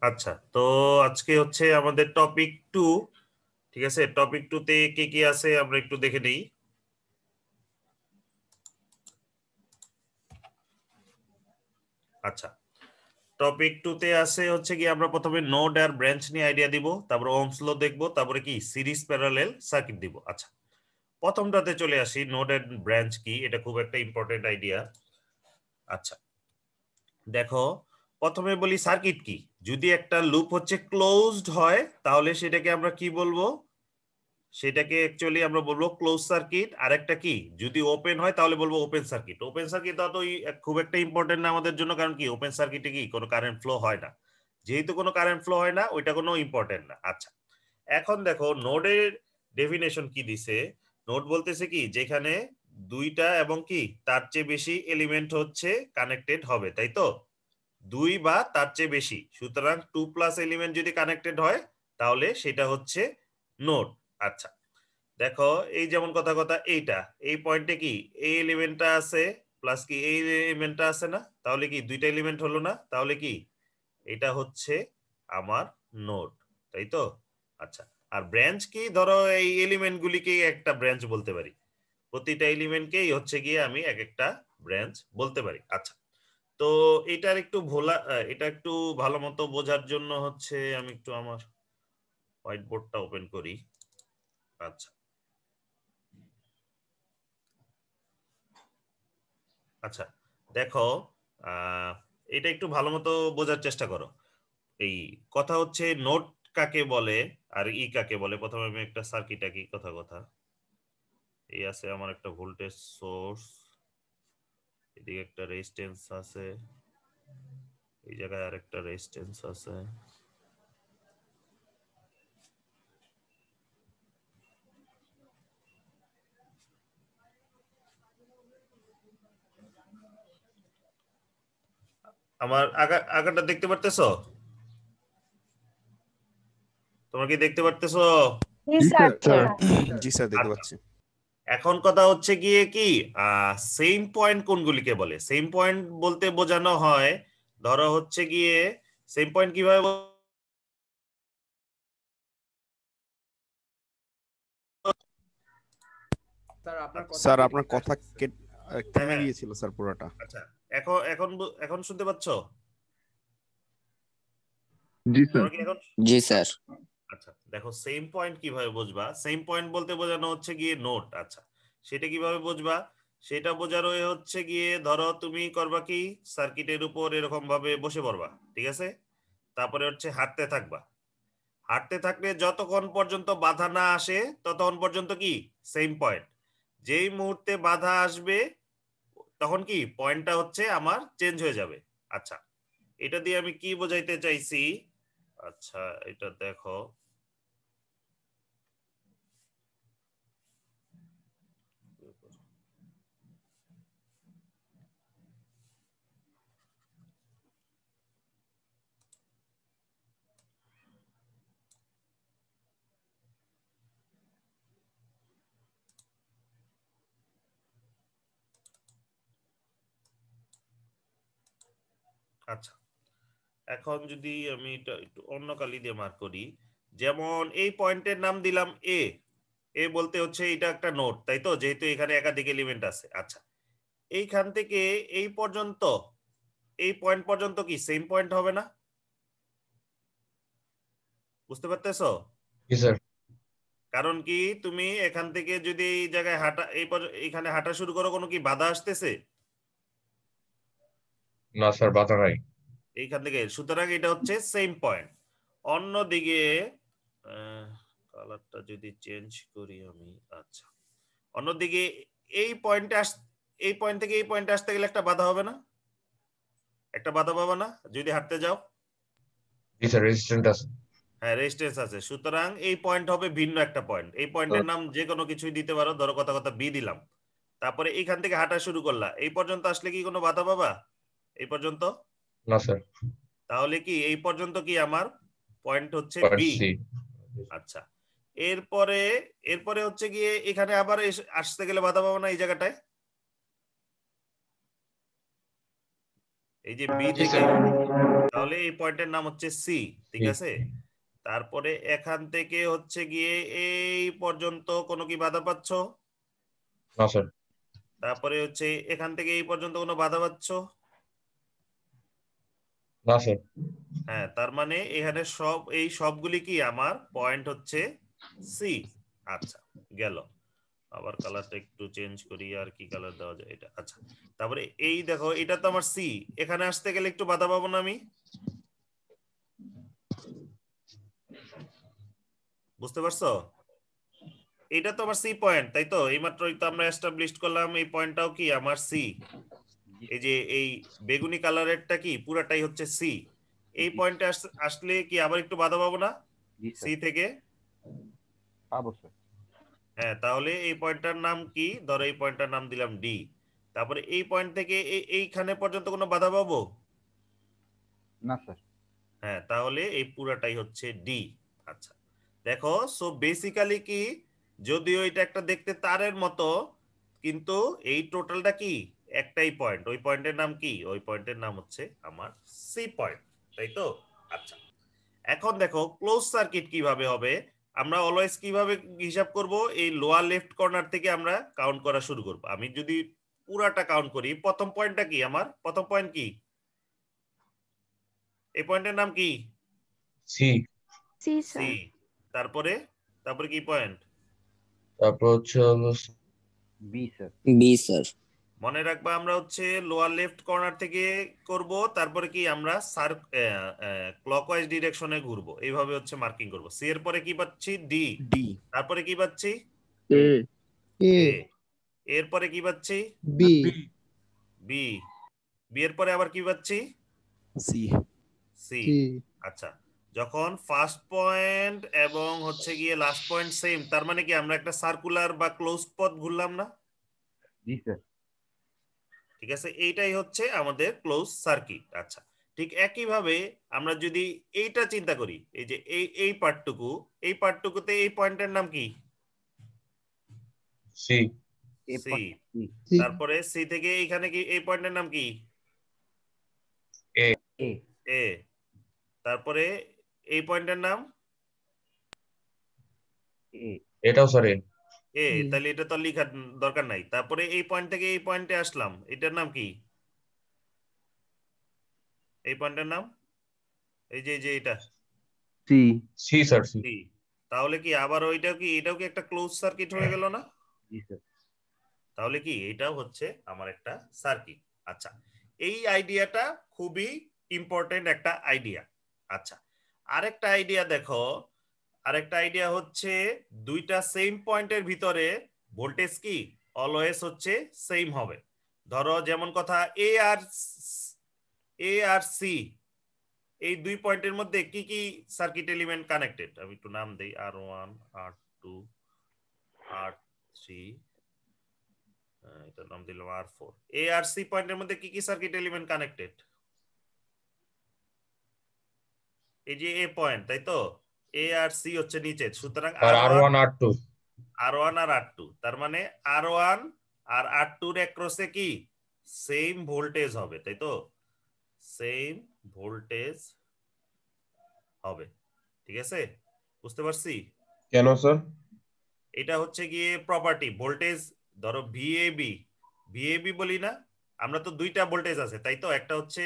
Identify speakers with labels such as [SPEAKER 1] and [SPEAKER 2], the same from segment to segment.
[SPEAKER 1] আচ্ছা, তো আজকে হচ্ছে আমাদের টপিক 2। ঠিক আছে, টপিক 2 তে কি কি আছে আমরা একটু দেখে নেই। আচ্ছা, টপিক 2 তে আছে হচ্ছে কি আমরা প্রথমে নোড আর ব্রাঞ্চ নিয়ে আইডিয়া দিব, তারপর ওহমস ল দেখবো, তারপরে কি সিরিজ প্যারালেল সার্কিট দিব। আচ্ছা, প্রথমটাতে চলে আসি, নোড এন্ড ব্রাঞ্চ কি, এটা খুব একটা ইম্পর্টেন্ট আইডিয়া। আচ্ছা, দেখো, প্রথমে বলি সার্কিট কি। যদি একটা লুপ হচ্ছে ক্লোজড হয় তাহলে সেটাকে আমরা কি বলবো? সেটাকে অ্যাকচুয়ালি আমরা বলবো ক্লোজ সার্কিট। আর একটা কি, যদি ওপেন হয় তাহলে বলবো ওপেন সার্কিট। ওপেন সার্কিট তো খুব একটা ইম্পর্টেন্ট না আমাদের জন্য, কারণ কি ওপেন সার্কিটে কি কোনো কারেন্ট ফ্লো হয় না। যেহেতু কোনো কারেন্ট ফ্লো হয় না, ওইটা কোনো ইম্পর্টেন্ট না। আচ্ছা, এখন দেখো নোডের ডেফিনেশন কি দিছে। নোড বলতেছে কি, যেখানে দুইটা এবং কি তার চেয়ে বেশি এলিমেন্ট হচ্ছে কানেক্টেড হবে, তাই তো? দুই বা তার চেয়ে বেশি, সুতরাং 2+ এলিমেন্ট যদি কানেক্টেড হয় তাহলে সেটা হচ্ছে নোড। আচ্ছা, দেখো, এই যেমন কথা কথা এইটা, এই পয়েন্টে কি এই এলিমেন্টটা আছে প্লাস কি এই এলিমেন্টটা আছে না, তাহলে কি দুইটা এলিমেন্ট হলো না, তাহলে কি এটা হচ্ছে আমার নোড, তাই তো? আচ্ছা, আর ব্রাঞ্চ কি, ধরো এই এলিমেন্ট গুলিকে একটা ব্রাঞ্চ বলতে পারি, প্রতিটা এলিমেন্টকেই হচ্ছে গিয়ে আমি এক একটা ব্রাঞ্চ বলতে পারি। আচ্ছা, তো এটার একটু এটা একটু ভালো মতো বোঝার জন্য হচ্ছে আমি একটু আমার হোয়াইট বোর্ডটা ওপেন করি। আচ্ছা, আচ্ছা, দেখো, এটা একটু ভালো মতো বোঝার চেষ্টা করো। এই কথা হচ্ছে নোড কাকে বলে আর কাকে বলে। প্রথমে আমি একটা সার্কিট আঁকি কথা কথা। এই আছে আমার একটা ভোল্টেজ সোর্স, এদিকে একটা রেজিস্ট্যান্স আছে, এই জায়গায় আরেকটা রেজিস্ট্যান্স আছে। আমার আগাটা দেখতে পারতেছো? তোমরা কি দেখতে পারতেছো?
[SPEAKER 2] জি
[SPEAKER 3] জি
[SPEAKER 2] স্যার।
[SPEAKER 3] স্যার।
[SPEAKER 4] জি স্যার, দেখতে
[SPEAKER 1] আচ্ছা,
[SPEAKER 4] পাচ্ছি।
[SPEAKER 1] এখন কথা হচ্ছে গিয়ে কি সেম পয়েন্ট কোনগুলিকে বলে। সেম পয়েন্ট বলতে বোঝানো হয়, ধরো হচ্ছে গিয়ে সেম পয়েন্ট কিভাবে
[SPEAKER 4] স্যার আপনার কথা
[SPEAKER 1] হ্যাঁ,
[SPEAKER 4] থেমে
[SPEAKER 1] হ্যাঁ,
[SPEAKER 4] গিয়েছিল স্যার পুরোটা।
[SPEAKER 1] আচ্ছা, এখন এখন এখন শুনতে পাচ্ছ?
[SPEAKER 3] জি স্যার।
[SPEAKER 1] তোমরা কি এখন?
[SPEAKER 5] জি স্যার।
[SPEAKER 1] আচ্ছা, দেখো, সেম পয়েন্ট কিভাবে বুঝবা। সেম পয়েন্ট বলতে বোঝানো হচ্ছে গিয়ে নোড। আচ্ছা, সেটা কিভাবে বুঝবা, সেটা বোঝার ওয়ে হচ্ছে গিয়ে, ধরো তুমি করবা কি, সার্কিটের উপর এরকম ভাবে বসে পড়বা, ঠিক আছে? তারপরে হচ্ছে হাঁটতে থাকবা। হাঁটতে থাকলে যতক্ষণ পর্যন্ত বাধা না আসে ততক্ষণ পর্যন্ত কি সেম পয়েন্ট। যেই মুহূর্তে বাধা আসবে তখন কি পয়েন্টটা হচ্ছে আমার চেঞ্জ হয়ে যাবে। আচ্ছা, এটা দিয়ে আমি কি বোঝাইতে চাইছি? আচ্ছা, এটা দেখো, আচ্ছা, এখন যদি আমি এটা একটু অন্য কালি দিয়ে মার্ক করি, যেমন এই পয়েন্টের নাম দিলাম এ। এ বলতে হচ্ছে এটা একটা নোড, তাই তো? যেহেতু এখানে একাধিক এলিমেন্ট আছে। আচ্ছা, এইখান থেকে এই পর্যন্ত, এই পয়েন্ট পর্যন্ত কি সেম পয়েন্ট হবে না? বুঝতে পারতেছো?
[SPEAKER 6] জি স্যার।
[SPEAKER 1] কারণ কি, তুমি এখান থেকে যদি এই জায়গায় হাঁটা, এইখানে হাঁটা শুরু করো, কোনো কি বাধা আসতেছে?
[SPEAKER 6] না স্যার, বাধা নাই।
[SPEAKER 1] এইখান থেকে, সুতরাং এটা হচ্ছে সেম পয়েন্ট। অন্যদিকে কালারটা যদি চেঞ্জ করি আমি, আচ্ছা, অন্যদিকে এই পয়েন্টে এই পয়েন্ট থেকে এই পয়েন্টে আসতে গেলে একটা বাধা হবে না? একটা বাধা পাবা না যদি হাঁটতে যাও?
[SPEAKER 6] জি স্যার, রেজিস্ট্যান্ট আছে।
[SPEAKER 1] হ্যাঁ, রেজিস্ট্যান্স আছে, সুতরাং এই পয়েন্ট হবে ভিন্ন একটা পয়েন্ট। এই পয়েন্টের নাম যে কোনো কিছুই দিতে পারো, ধরো কথা কথা বি দিলাম। তারপরে এইখান থেকে হাঁটা শুরু করলা, এই পর্যন্ত আসলে কি কোনো বাধা পাবা এই পর্যন্ত?
[SPEAKER 6] না স্যার।
[SPEAKER 1] তাহলে কি এই পর্যন্ত কি আমার পয়েন্ট হচ্ছে
[SPEAKER 6] পয়েন্ট
[SPEAKER 1] বি।
[SPEAKER 6] সি।
[SPEAKER 1] আচ্ছা, এরপরে এরপরে হচ্ছে গিয়ে এখানে আবার আসতে গেলে বাধা পাবো না এই জায়গাটায়? এই যে বি
[SPEAKER 6] জি
[SPEAKER 1] থেকে,
[SPEAKER 6] স্যার
[SPEAKER 1] তাহলে এই পয়েন্টের নাম হচ্ছে সি, ঠিক
[SPEAKER 6] জি।
[SPEAKER 1] আছে। তারপরে এখান থেকে হচ্ছে গিয়ে এই পর্যন্ত কোনো কি বাধা পাচ্ছ?
[SPEAKER 6] না স্যার
[SPEAKER 1] তারপরে হচ্ছে এখান থেকে এই পর্যন্ত কোনো বাধা পাচ্ছ?
[SPEAKER 6] না স্যার
[SPEAKER 1] হ্যাঁ, তার মানে এখানে এই সবগুলি কি আমার পয়েন্ট হচ্ছে সি। আচ্ছা, গেল। আবার কালারটা একটু চেঞ্জ করি, আর কি কালার দেওয়া যায় এটা। আচ্ছা, তারপরে এই দেখো, এটা তো আমার সি, এখানে আসতে গেলে একটু বাধা পাবো না আমি? বুঝতে পারছো? এটা তো আমার সি পয়েন্ট, তাই তো? এইমাত্রই তো আমরা এস্টাবলিশ করলাম এই পয়েন্টটাও কি আমার সি। এই যে এই বেগুনি কালারেরটা কি পুরাটাই হচ্ছে সি। এই পয়েন্টে আসলে কি আবার একটু বাধা পাবো না সি থেকে?
[SPEAKER 2] অবশ্যই।
[SPEAKER 1] হ্যাঁ, তাহলে এই পয়েন্টটার নাম কি? ধরো এই পয়েন্টটার নাম দিলাম ডি। তারপরে এই পয়েন্ট থেকে এইখানে পর্যন্ত কোনো বাধা পাবো
[SPEAKER 2] না স্যার।
[SPEAKER 1] হ্যাঁ, তাহলে এই পুরাটাই হচ্ছে ডি। আচ্ছা, দেখো, সো বেসিক্যালি কি, যদিও এটা একটা দেখতে তারের মতো, কিন্তু এই টোটালটা কি একটাই পয়েন্ট। ওই পয়েন্টের নাম কি? ওই পয়েন্টের নাম হচ্ছে আমার সি পয়েন্ট, তাই তো? আচ্ছা, এখন দেখো ক্লোজ সার্কিট কিভাবে হবে। আমরা অলওয়েজ কিভাবে হিসাব করব? এই লোয়ার লেফট কর্নার থেকে আমরা কাউন্ট করা শুরু করব। আমি যদি পুরাটা কাউন্ট করি, প্রথম পয়েন্টটা কি আমার? প্রথম পয়েন্ট কি? এই পয়েন্টের নাম কি?
[SPEAKER 6] C
[SPEAKER 3] C
[SPEAKER 1] C.
[SPEAKER 3] স্যার।
[SPEAKER 1] তারপরে তারপরে কি পয়েন্ট?
[SPEAKER 6] তারপর হচ্ছে হলো
[SPEAKER 2] বি স্যার।
[SPEAKER 5] B sir.
[SPEAKER 1] মনে রাখবা, আমরা হচ্ছে লোয়ার লেফট কর্নার থেকে করব, তারপরে কি আমরা ক্লকওয়াইজ ডিরেকশনে ঘুরবো, এইভাবে হচ্ছে মার্কিং করব। সি এর পরে কি পাচ্ছি? ডি।
[SPEAKER 4] ডি
[SPEAKER 1] তারপরে কি পাচ্ছি?
[SPEAKER 3] এ
[SPEAKER 4] এ
[SPEAKER 1] এ। এরপরে কি পাচ্ছি?
[SPEAKER 4] B
[SPEAKER 1] B. বি এর পরে আবার কি পাচ্ছি?
[SPEAKER 4] C
[SPEAKER 1] C.
[SPEAKER 4] সি
[SPEAKER 1] আচ্ছা, যখন ফার্স্ট পয়েন্ট এবং হচ্ছে গিয়ে লাস্ট পয়েন্ট সেম, তার মানে কি আমরা একটা সার্কুলার বা ক্লোজ পথ ঘুরলাম না?
[SPEAKER 2] জি স্যার।
[SPEAKER 1] ঠিক আছে, এইটাই হচ্ছে আমাদের ক্লোজ সার্কিট। আচ্ছা, ঠিক একইভাবে আমরা যদি এইটা চিন্তা করি, এই যে এই পার্টটুকু, এই পার্টটুকুতে এই পয়েন্টের নাম কি?
[SPEAKER 6] C
[SPEAKER 2] A
[SPEAKER 1] C.
[SPEAKER 2] Point C.
[SPEAKER 1] তারপরে সি থেকে এইখানে কি এই পয়েন্টের নাম কি?
[SPEAKER 6] এ
[SPEAKER 2] এ
[SPEAKER 1] এ। তারপরে এই পয়েন্টের নাম
[SPEAKER 2] এ
[SPEAKER 6] এটাও স্যার এ
[SPEAKER 1] এ। তাহলে এটা তো আর লেখার দরকার নাই। তারপরে এই পয়েন্ট থেকে এই পয়েন্টে আসলাম, এটার নাম কি? এই পয়েন্টের নাম এই যে এটা
[SPEAKER 2] C.
[SPEAKER 6] C sir C
[SPEAKER 1] C. তাহলে কি আবার ওইটাও কি, এটাও কি একটা ক্লোজ সার্কিট হয়ে গেল না?
[SPEAKER 2] জি স্যার।
[SPEAKER 1] তাহলে কি এটাও হচ্ছে আমার একটা সার্কিট। আচ্ছা, এই আইডিয়াটা খুবই ইম্পর্টেন্ট একটা আইডিয়া। আচ্ছা, আরেকটা আইডিয়া দেখো। আরেকটা আইডিয়া হচ্ছে দুইটা সেম পয়েন্টের ভিতরে ভোল্টেজ কি অলওয়েজ হচ্ছে সেম হবে। ধরো যেমন কথা, এ আর সি, এই দুই পয়েন্টের মধ্যে কি কি সার্কিট এলিমেন্ট কানেক্টেড? আমি একটু নাম দেই, R1, R2, R3, এটার নাম দিলাম R4। এ আর সি পয়েন্টের মধ্যে কি কি সার্কিট এলিমেন্ট কানেক্টেড? এই যে এ পয়েন্ট, তাই তো? এ আর সি হচ্ছে নিচে, সুতরাং
[SPEAKER 6] আর
[SPEAKER 1] R1,
[SPEAKER 6] R1 R2
[SPEAKER 1] R1 আর R2, তার মানে R1 আর R2 এর অ্যাক্রসে কি সেম ভোল্টেজ হবে, তাই তো? সেম ভোল্টেজ হবে, ঠিক আছে? বুঝতে পারছি?
[SPEAKER 6] কেন স্যার?
[SPEAKER 1] এটা হচ্ছে গিয়ে প্রপার্টি ভোল্টেজ। ধরো ভিএবি, ভিএবি বলি না আমরা, তো দুইটা ভোল্টেজ আছে, তাই তো? একটা হচ্ছে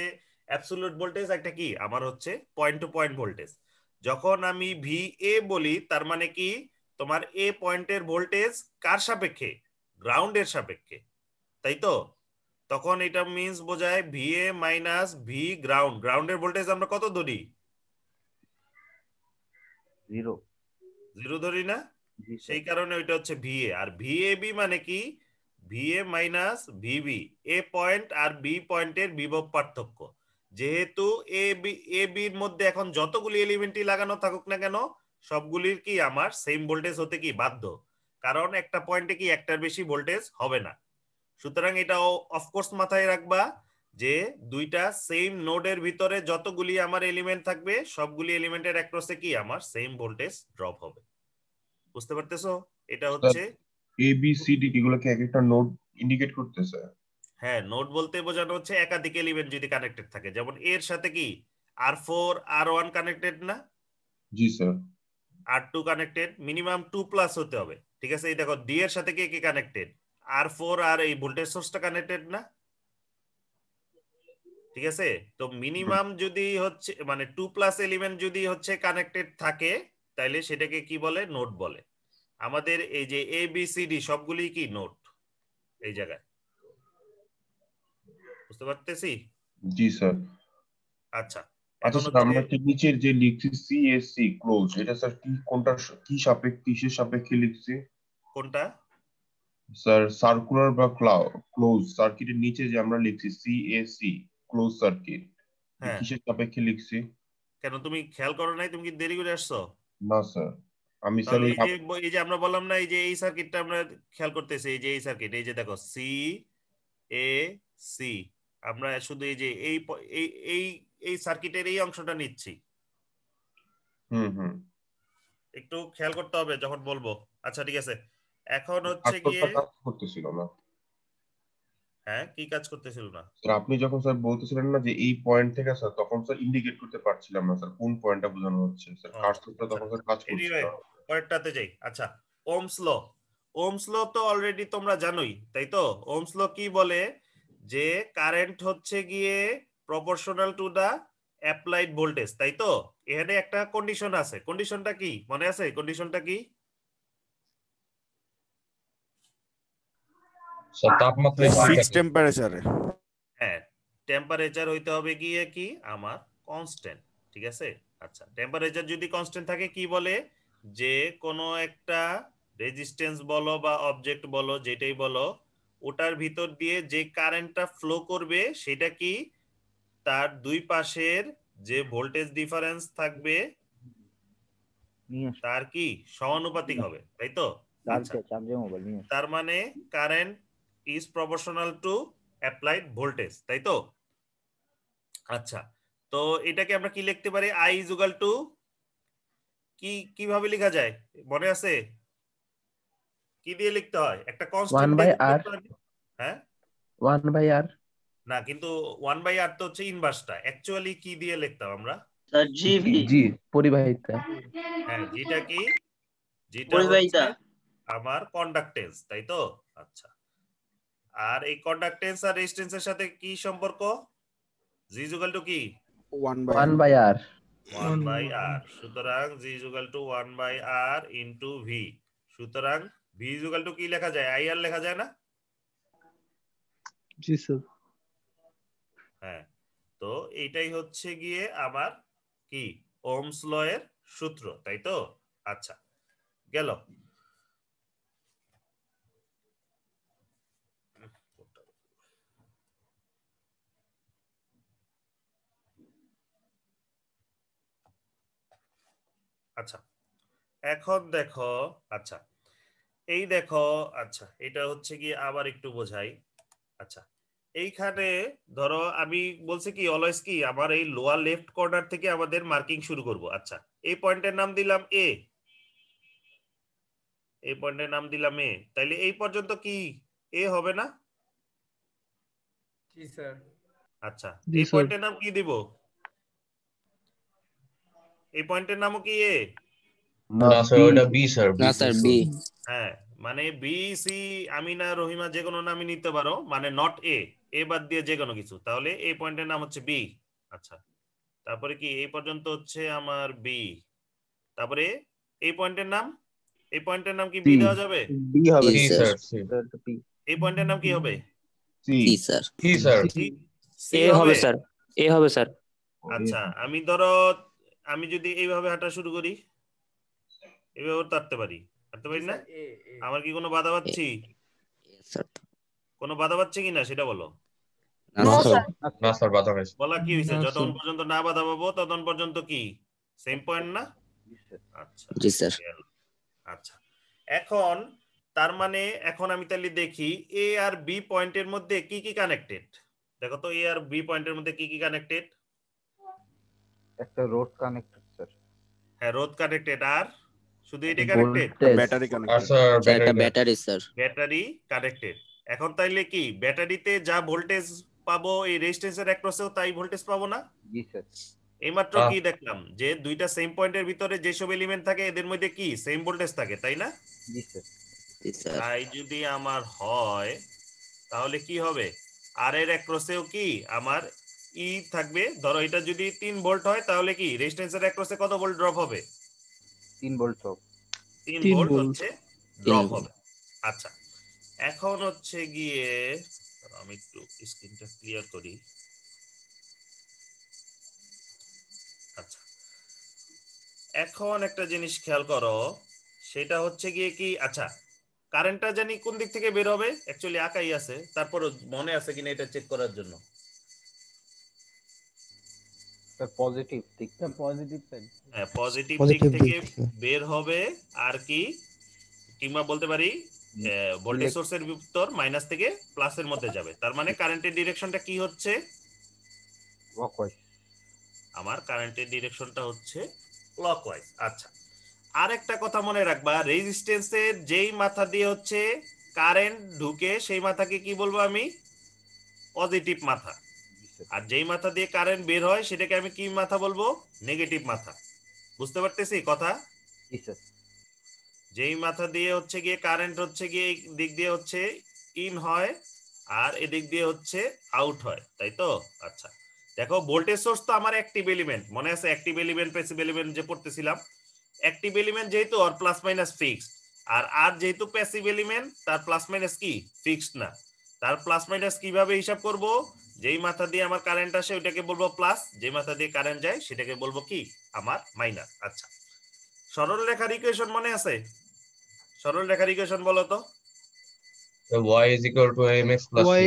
[SPEAKER 1] অ্যাবসলিউট ভোল্টেজ, একটা কি আমার হচ্ছে পয়েন্ট টু পয়েন্ট ভোল্টেজ। যখন আমি ভিএ বলি, তার মানে কি তোমার এ পয়েন্টের ভোল্টেজ কার সাপেক্ষে? গ্রাউন্ডের সাপেক্ষে, তাই তো? তখন এটা মিন্স বোঝায় ভিএ মাইনাস ভি গ্রাউন্ড। গ্রাউন্ডের ভোল্টেজ আমরা কত ধরি?
[SPEAKER 2] 0।
[SPEAKER 1] 0 ধরি না?
[SPEAKER 2] জি স্যার।
[SPEAKER 1] সেই কারণে ওইটা হচ্ছে ভিএ। আর ভিএবি মানে কি? ভিএ মাইনাস ভিবি, এ পয়েন্ট আর বি পয়েন্টের বিভব পার্থক্য। যেহেতু এ বির মধ্যে এখন যতগুলি এলিমেন্টই লাগানো থাকুক না কেন, সবগুলির কি আমার সেম ভোল্টেজ হতে কি বাধ্য, কারণ একটা পয়েন্টে কি একটার বেশি ভোল্টেজ হবে না। সুতরাং এটাও অফকোর্স মাথায় রাখবা যে দুইটা সেম নোডের ভিতরে যতগুলি আমার এলিমেন্ট থাকবে, সবগুলি এলিমেন্টের অ্যাক্রসে কি আমার সেম ভোল্টেজ ড্রপ হবে। বুঝতে পারতেছো? এটা হচ্ছে
[SPEAKER 7] এ বি সি ডি এগুলোকে এক একটা নোড ইন্ডিকেট করতেছে।
[SPEAKER 1] হ্যাঁ, নোড বলতে বোঝানো হচ্ছে একাধিক এলিমেন্ট যদি কানেক্টেড থাকে, যেমন এর সাথে কি R4 R1 কানেক্টেড না,
[SPEAKER 6] জি স্যার।
[SPEAKER 1] R2 কানেক্টেড, মিনিমাম 2+ হতে হবে। ঠিক আছে, এই দেখো ডি এর সাথে কে কে কানেক্টেড, R4 আর এই ভোল্টেজ সোর্সটা কানেক্টেড না। ঠিক আছে, তো মিনিমাম যদি হচ্ছে মানে 2+ এলিমেন্ট যদি হচ্ছে কানেক্টেড থাকে তাহলে সেটাকে কি বলে, নোড বলে। আমাদের এই যে ABCD সবগুলি কি নোড এই জায়গায়, বুঝতে পারতেছি?
[SPEAKER 6] জি স্যার।
[SPEAKER 1] আচ্ছা,
[SPEAKER 6] আচ্ছা
[SPEAKER 1] এখন
[SPEAKER 6] স্যার,
[SPEAKER 1] হচ্ছে
[SPEAKER 6] আমরা কি নিচের যে লিখছি সিএসসি ক্লোজ, এটা স্যার কি কোনটা কি সাপেক্ষে কিসের সাপেক্ষে লিখছি?
[SPEAKER 1] কোনটা?
[SPEAKER 6] স্যার সার্কুলার বা ক্লোজ সার্কিটের নিচে যে আমরা লিখছি সিএসসি ক্লোজ সার্কিট,
[SPEAKER 1] হ্যাঁ,
[SPEAKER 6] কিসের সাপেক্ষে লিখছি?
[SPEAKER 1] কেন তুমি খেয়াল করো নাই? তুমি কি দেরি করে আসছো?
[SPEAKER 6] না স্যার, আমি স্যার
[SPEAKER 1] তাহলে এই যে আমরা বললাম না, এই যে এই সার্কিটটা আমরা খেয়াল করতেছি, এই যে এই সার্কিট, এই যে দেখো সি এ সি, আমরা শুধু এই যে এই এই এই সার্কিটের এই অংশটা নিচ্ছি,
[SPEAKER 6] হুম
[SPEAKER 1] একটু খেয়াল করতে হবে যখন বলবো। আচ্ছা ঠিক আছে, এখন হচ্ছে গিয়ে
[SPEAKER 6] কাজটা কাজ করতেছিল না।
[SPEAKER 1] হ্যাঁ, কি কাজ করতেছিল না?
[SPEAKER 6] স্যার আপনি যখন স্যার বলতেছিলেন না যে এই পয়েন্ট থেকে স্যার, তখন স্যার ইন্ডিকেট করতে পারছিলাম না স্যার কোন পয়েন্টটা বোঝানো হচ্ছে স্যার,
[SPEAKER 1] ও
[SPEAKER 6] কার্সরটা
[SPEAKER 1] আচ্ছা,
[SPEAKER 6] তখন স্যার কাজ করছিল
[SPEAKER 1] এনিওয়ে
[SPEAKER 6] না।
[SPEAKER 1] পরেরটাতে যাই। আচ্ছা, ওহমস ল। ওহমস ল তো অলরেডি তোমরা জানোই, তাই তো? ওহমস ল কি বলে যে কারেন্ট হচ্ছে গিয়ে proportional to the applied voltage, তাই তো? এখানে একটা কন্ডিশন আছে, কন্ডিশনটা কি মনে আছে? কন্ডিশনটা কি?
[SPEAKER 6] স্যার তাপমাত্রা
[SPEAKER 4] ফিক্সড টেম্পারেচারে।
[SPEAKER 1] হ্যাঁ, টেম্পারেচার হইতে হবে গিয়ে কি আমার কনস্ট্যান্ট। ঠিক আছে, আচ্ছা, টেম্পারেচার যদি কনস্ট্যান্ট থাকে কি বলে, যে কোনো একটা রেজিস্ট্যান্স বলো বা অবজেক্ট বলো, যেটাই বলো, ওটার ভিতর দিয়ে যে কারেন্টটা ফ্লো করবে সেটা কি তার দুই পাশের যে ভোল্টেজ ডিফারেন্স থাকবে
[SPEAKER 2] নিয়ে আসো
[SPEAKER 1] তার কি সমানুপাতিক হবে, তাই তো? আচ্ছা,
[SPEAKER 2] চার্জে মোবাইল নিয়ে আসো।
[SPEAKER 1] তার মানে current is proportional to applied voltage, তাই তো? আচ্ছা, তো এটাকে আমরা কি লিখতে পারি? আই ইজ ইকুয়াল টু কি, কিভাবে লেখা যায় মনে আছে? কি দিয়ে লিখতে হয়? একটা কনস্ট্যান্ট
[SPEAKER 3] 1
[SPEAKER 1] দিয়ে
[SPEAKER 3] by
[SPEAKER 1] যদি
[SPEAKER 3] r,
[SPEAKER 1] লিখতে হয়। হ্যাঁ,
[SPEAKER 3] 1 by r,
[SPEAKER 1] না, কিন্তু 1/r তো হচ্ছে ইনভার্সটা, অ্যাকচুয়ালি কি দিয়ে লিখতাম আমরা?
[SPEAKER 5] স্যার জিভি
[SPEAKER 3] g পরিবাহিতা।
[SPEAKER 1] হ্যাঁ, যেটা কি, যেটা হচ্ছে
[SPEAKER 5] পরিবাহিতা
[SPEAKER 1] আমার কন্ডাক্টেন্স, তাই তো? আচ্ছা, আর এই কন্ডাক্টেন্স আর রেজিস্ট্যান্সের সাথে কি সম্পর্ক? জি ইজ ইকুয়াল টু কি?
[SPEAKER 3] 1 by r,
[SPEAKER 1] 1/r, সুতরাং G is equal to 1/r into V. সুতরাং ভি ইজ ইকুয়াল টু কি লেখা যায়? আইআর লেখা যায় না?
[SPEAKER 4] জি স্যার।
[SPEAKER 1] হ্যাঁ, তো এইটাই হচ্ছে গিয়ে আমার কি ওহমস ল এর সূত্র, তাই তো? আচ্ছা, গেল। আচ্ছা, এখন দেখো, আচ্ছা এই দেখো, আচ্ছা এটা হচ্ছে কি আবার একটু বোঝাই। আচ্ছা, এইখানে ধরো আমি বলছি কি অলওয়েজ কি আমার এই লোয়ার লেফট কর্নার থেকে আমাদের মার্কিং শুরু করব। আচ্ছা, এই পয়েন্টের নাম দিলাম এ, এই পয়েন্টের নাম দিলাম এ, তাইলে এই পর্যন্ত কি এ হবে না?
[SPEAKER 7] জি স্যার।
[SPEAKER 1] আচ্ছা,
[SPEAKER 4] জি
[SPEAKER 1] এই
[SPEAKER 4] স্যার।
[SPEAKER 1] পয়েন্টের নাম কি দিব? এই পয়েন্টের নামও কি এ?
[SPEAKER 6] না স্যার, ওটা বি স্যার,
[SPEAKER 8] না স্যার বি।
[SPEAKER 1] হ্যাঁ, মানে বি সি আমিনা রহিমা যে কোনো নামই নিতে পারো, মানে নট এ, এ বাদ দিয়ে যে কোনো কিছু, তাহলে এই পয়েন্টের নাম হচ্ছে বি। আচ্ছা, তারপরে কি এই পর্যন্ত হচ্ছে আমার বি, তারপরে এই পয়েন্টের নাম, এই পয়েন্টের নাম কি বি
[SPEAKER 3] সি,
[SPEAKER 1] দেওয়া যাবে?
[SPEAKER 3] b হবে,
[SPEAKER 8] জি
[SPEAKER 6] সি
[SPEAKER 8] স্যার।
[SPEAKER 6] স্যার, সি
[SPEAKER 1] এই পয়েন্টের নাম কি হবে?
[SPEAKER 6] সি
[SPEAKER 8] জি sir.
[SPEAKER 6] C sir.
[SPEAKER 1] C
[SPEAKER 8] A হবে স্যার, এ হবে স্যার।
[SPEAKER 1] আচ্ছা, আমি ধরো আমি যদি এইভাবে হাঁটা শুরু করি, এইভাবে হাঁটতে পারি, হাঁটতে পারি না? আমার কি কোনো বাধা পাচ্ছি?
[SPEAKER 8] স্যার
[SPEAKER 1] কোনো বাধা পাচ্ছে কিনা সেটা বলো।
[SPEAKER 8] না স্যার।
[SPEAKER 6] না স্যার, বাধা হয়েছে।
[SPEAKER 1] বলা কি হয়েছে?
[SPEAKER 4] না,
[SPEAKER 1] যতক্ষণ
[SPEAKER 4] স্যার।
[SPEAKER 1] পর্যন্ত না বাধা পাবো ততক্ষণ পর্যন্ত কি সেম পয়েন্ট না? আচ্ছা,
[SPEAKER 8] জি স্যার।
[SPEAKER 1] গেল। আচ্ছা, এখন তার মানে এখন আমি তাহলে দেখি এ আর বি পয়েন্টের মধ্যে কি কি কানেক্টেড। দেখো তো এ আর বি পয়েন্টের মধ্যে কি কি কানেক্টেড?
[SPEAKER 2] একটা রোড কানেক্টেড স্যার।
[SPEAKER 1] হ্যাঁ, রোধ কানেক্টেড, আর শুধু এটাই কানেক্টেড?
[SPEAKER 3] ভোল্টেজ,
[SPEAKER 4] ব্যাটারি
[SPEAKER 6] আর
[SPEAKER 4] কানেক্টেড।
[SPEAKER 6] স্যার
[SPEAKER 8] স্যার একটা
[SPEAKER 6] battery
[SPEAKER 8] battery sir.
[SPEAKER 1] Battery connected. এখন তাইলে কি ব্যাটারিতে যা ভোল্টেজ পাবো এই রেজিস্ট্যান্সের অ্যাক্রসেও তাই ভোল্টেজ পাবো না?
[SPEAKER 2] জি স্যার।
[SPEAKER 1] এইমাত্র
[SPEAKER 6] আহ।
[SPEAKER 1] কি দেখলাম যে দুইটা সেম পয়েন্টের ভিতরে যেসব এলিমেন্ট থাকে এদের মধ্যে কি সেম ভোল্টেজ থাকে, তাই না?
[SPEAKER 2] জি স্যার।
[SPEAKER 8] জি স্যার
[SPEAKER 1] তাই যদি আমার হয় তাহলে কি হবে, আর এর অ্যাক্রসেও কি আমার ই থাকবে। ধরো এটা যদি 3 ভোল্ট হয় তাহলে কি রেজিস্ট্যান্সের অ্যাক্রসে কত ভোল্ট ড্রপ হবে?
[SPEAKER 2] 3 ভোল্ট সব।
[SPEAKER 1] 3
[SPEAKER 4] 3
[SPEAKER 1] ভোল্ট
[SPEAKER 4] ভোল্ট।
[SPEAKER 1] হচ্ছে ড্রপ হবে। আচ্ছা, এখন হচ্ছে গিয়ে আমি একটু স্ক্রিনটা ক্লিয়ার করি। আচ্ছা, এখন একটা জিনিস খেয়াল করো, সেটা হচ্ছে গিয়ে কি, আচ্ছা কারেন্টটা জানি কোন দিক থেকে বের হবে, অ্যাকচুয়ালি আঁকাই আছে, তারপর মনে আছে কিনা এটা চেক করার জন্য।
[SPEAKER 2] স্যার পজিটিভ দিক।
[SPEAKER 3] Positive side.
[SPEAKER 1] হ্যাঁ, পজিটিভ দিক
[SPEAKER 4] পজিটিভ দিক
[SPEAKER 1] থেকে
[SPEAKER 4] থেকে।
[SPEAKER 1] বের হবে। আর কি, কিংবা বলতে পারি ভোল্টেজ সোর্সের ভিতর মাইনাস থেকে প্লাসের মধ্যে যাবে। তার মানে কারেন্টের ডিরেকশনটা কি হচ্ছে,
[SPEAKER 2] ক্লকওয়াইজ।
[SPEAKER 1] আমার কারেন্টের ডিরেকশনটা হচ্ছে ক্লকওয়াইজ। আচ্ছা, আর একটা কথা মনে রাখবা, রেজিস্ট্যান্সের যেই মাথা দিয়ে হচ্ছে কারেন্ট ঢুকে সেই মাথাকে কি বলবো আমি, পজিটিভ মাথা। আর যেই মাথা দিয়ে কারেন্ট বের হয় সেটাকে আমি কি মাথা বলবো, নেগেটিভ মাথা। বুঝতে পারতেছি কথা?
[SPEAKER 2] জি স্যার।
[SPEAKER 1] যেই মাথা দিয়ে হচ্ছে গিয়ে কারেন্ট হচ্ছে গিয়ে এই দিক দিয়ে হচ্ছে ইন হয় আর এদিক দিয়ে হচ্ছে আউট হয়, তাই তো? আচ্ছা, দেখো ভোল্টেজ সোর্স তো আমার অ্যাক্টিভ এলিমেন্ট, মনে আছে অ্যাক্টিভ এলিমেন্ট প্যাসিভ এলিমেন্ট যে পড়তেছিলাম। অ্যাক্টিভ এলিমেন্ট যেহেতু ওর প্লাস মাইনাস ফিক্সড, আর যেহেতু প্যাসিভ এলিমেন্ট তার প্লাস মাইনাস কি ফিক্সড না। তার প্লাস মাইনাস কিভাবে হিসাব করব, যেই মাথা দিয়ে আমার কারেন্ট আসে ওটাকে বলবো প্লাস, যেই মাথা দিয়ে কারেন্ট যায় সেটাকে বলবো কি আমার মাইনাস। আচ্ছা, সরল রেখার ইকুয়েশন মনে আছে? সরল রেখার ইকুয়েশন বলো তো।
[SPEAKER 6] y is equal to mx plus c.
[SPEAKER 4] Y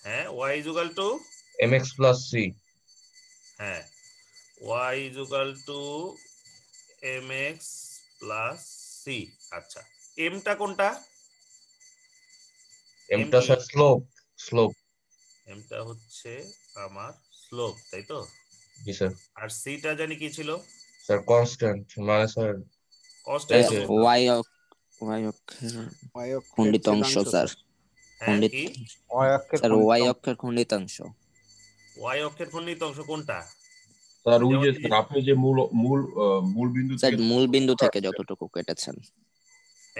[SPEAKER 1] হ্যাঁ, y is equal to
[SPEAKER 6] mx plus c.
[SPEAKER 1] হ্যাঁ, y is equal to mx plus c। আচ্ছা, m টা কোনটা?
[SPEAKER 6] m টা স্যার স্লোপ।
[SPEAKER 1] m টা হচ্ছে আমার স্লোপ, তাই তো?
[SPEAKER 6] জি স্যার।
[SPEAKER 1] আর c টা জানি কি ছিল?
[SPEAKER 6] স্যার কনস্ট্যান্ট, মানে স্যার
[SPEAKER 1] কনস্ট্যান্ট।
[SPEAKER 6] এই যে
[SPEAKER 8] ওয়াই অক্ষের
[SPEAKER 4] Y অক্ষের
[SPEAKER 8] খণ্ডিতাংশ
[SPEAKER 4] ছেদাংশ
[SPEAKER 8] স্যার।
[SPEAKER 1] হ্যাঁ,
[SPEAKER 8] খণ্ডিত
[SPEAKER 1] কি
[SPEAKER 8] স্যার ওয়াই অক্ষের খণ্ডিতাংশ।
[SPEAKER 1] y অক্ষের খণ্ডিত অংশ কোনটা?
[SPEAKER 6] স্যার ওই
[SPEAKER 1] যেমন
[SPEAKER 6] যে
[SPEAKER 1] এই যে-
[SPEAKER 6] স্যার আপনি যে মূল বিন্দু
[SPEAKER 8] স্যার
[SPEAKER 6] থেকে
[SPEAKER 8] মূল বিন্দু থেকে যতটুকু কেটেছেন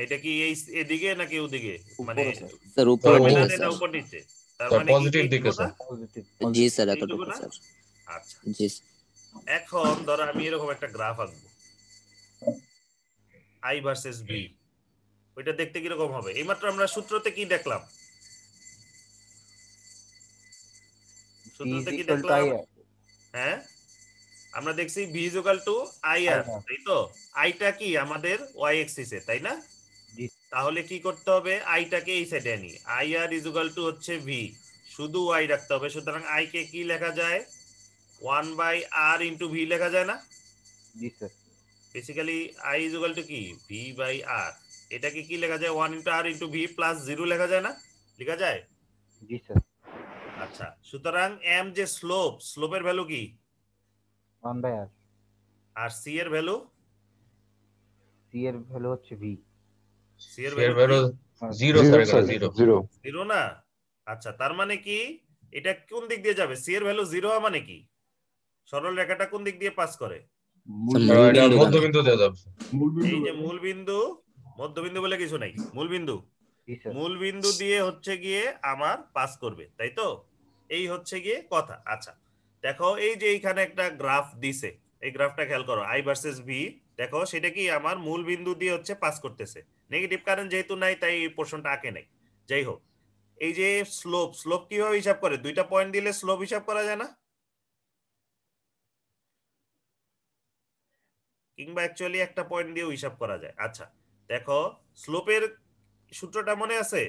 [SPEAKER 1] এটা কি এই এদিকে নাকি ওদিকে, মানে
[SPEAKER 2] উপরে স্যার।
[SPEAKER 8] স্যার উপর নিচে
[SPEAKER 1] টার্মিনালে না
[SPEAKER 8] স্যার।
[SPEAKER 1] উপর নিচে? তার
[SPEAKER 6] স্যার
[SPEAKER 1] মানে কি
[SPEAKER 6] পজিটিভ দিকে
[SPEAKER 1] এইটুকু না?
[SPEAKER 6] স্যার।
[SPEAKER 2] পজিটিভ।
[SPEAKER 8] জি স্যার
[SPEAKER 1] এইটুকু
[SPEAKER 8] এতটুকু
[SPEAKER 1] না?
[SPEAKER 8] স্যার।
[SPEAKER 1] আচ্ছা,
[SPEAKER 8] জি
[SPEAKER 1] এখন ধরো আমি এরকম একটা গ্রাফ আঁকবো, আই ভার্সেস ভি। ওইটা দেখতে কিরকম হবে? এইমাত্র আমরা সূত্রতে কি দেখলাম? সূত্রতে কি দেখলাম? হ্যাঁ, আমরা দেখছি V is equal to I R, তাই তো? আইটা কি আমাদের ওয়াই এক্সিসে, তাই না?
[SPEAKER 2] জি।
[SPEAKER 1] তাহলে কি করতে হবে, আইটাকে এই সাইডে আনি। I R is equal to হচ্ছে ভি, শুধু ওয়াই রাখতে হবে। সুতরাং আই কে কি লেখা যায়, 1/r ইন্টু ভি লেখা যায় না?
[SPEAKER 2] জি sir.
[SPEAKER 1] Basically I is equal to কি ভি বাই আর। এটাকে কি লেখা যায়, 1 into R into V plus 0 লেখা যায় না? লেখা যায়।
[SPEAKER 2] জি স্যার।
[SPEAKER 1] আচ্ছা, সুতরাং এম যে স্লোপের ভ্যালু কি,
[SPEAKER 2] 1/r।
[SPEAKER 1] আর সি এর ভ্যালু,
[SPEAKER 2] সি এর ভ্যালু হচ্ছে ভি।
[SPEAKER 1] সি এর
[SPEAKER 6] শেয়ার
[SPEAKER 1] ভ্যালু
[SPEAKER 6] ভ্যালু 0 স্যার, এখানে 0।
[SPEAKER 1] 0 না? আচ্ছা, তার মানে কি এটা কোন দিক দিয়ে যাবে, সি এর ভ্যালু 0 হওয়া মানে কি, সরল রেখাটা কোন দিক দিয়ে পাস করে?
[SPEAKER 6] এটা মধ্যবিন্দু দিয়ে যাবে।
[SPEAKER 1] এই যে মূল বিন্দু, মধ্যবিন্দু বলে কিছু নাই, মূল বিন্দু,
[SPEAKER 2] জি স্যার।
[SPEAKER 1] মূল বিন্দু দিয়ে হচ্ছে গিয়ে আমার পাস করবে, তাই তো? এই হচ্ছে গিয়ে কথা। আচ্ছা, দেখো এই যে এইখানে একটা গ্রাফ দিছে, এই গ্রাফটা খেয়াল করো, আই ভার্সেস ভি। দেখো সেটা কি আমার মূল বিন্দু দিয়ে হচ্ছে পাস করতেছে। নেগেটিভ কারেন্ট যেহেতু নাই তাই এই পোর্শনটা আঁকে নাই। যাই হোক, এই যে স্লোপ কিভাবে হিসাব করে, দুইটা পয়েন্ট দিলে স্লোপ হিসাব করা যায় না? কিংবা অ্যাকচুয়ালি একটা পয়েন্ট দিয়েও হিসাব করা যায়। আচ্ছা, দেখো স্লোপের সূত্রটা মনে আছে,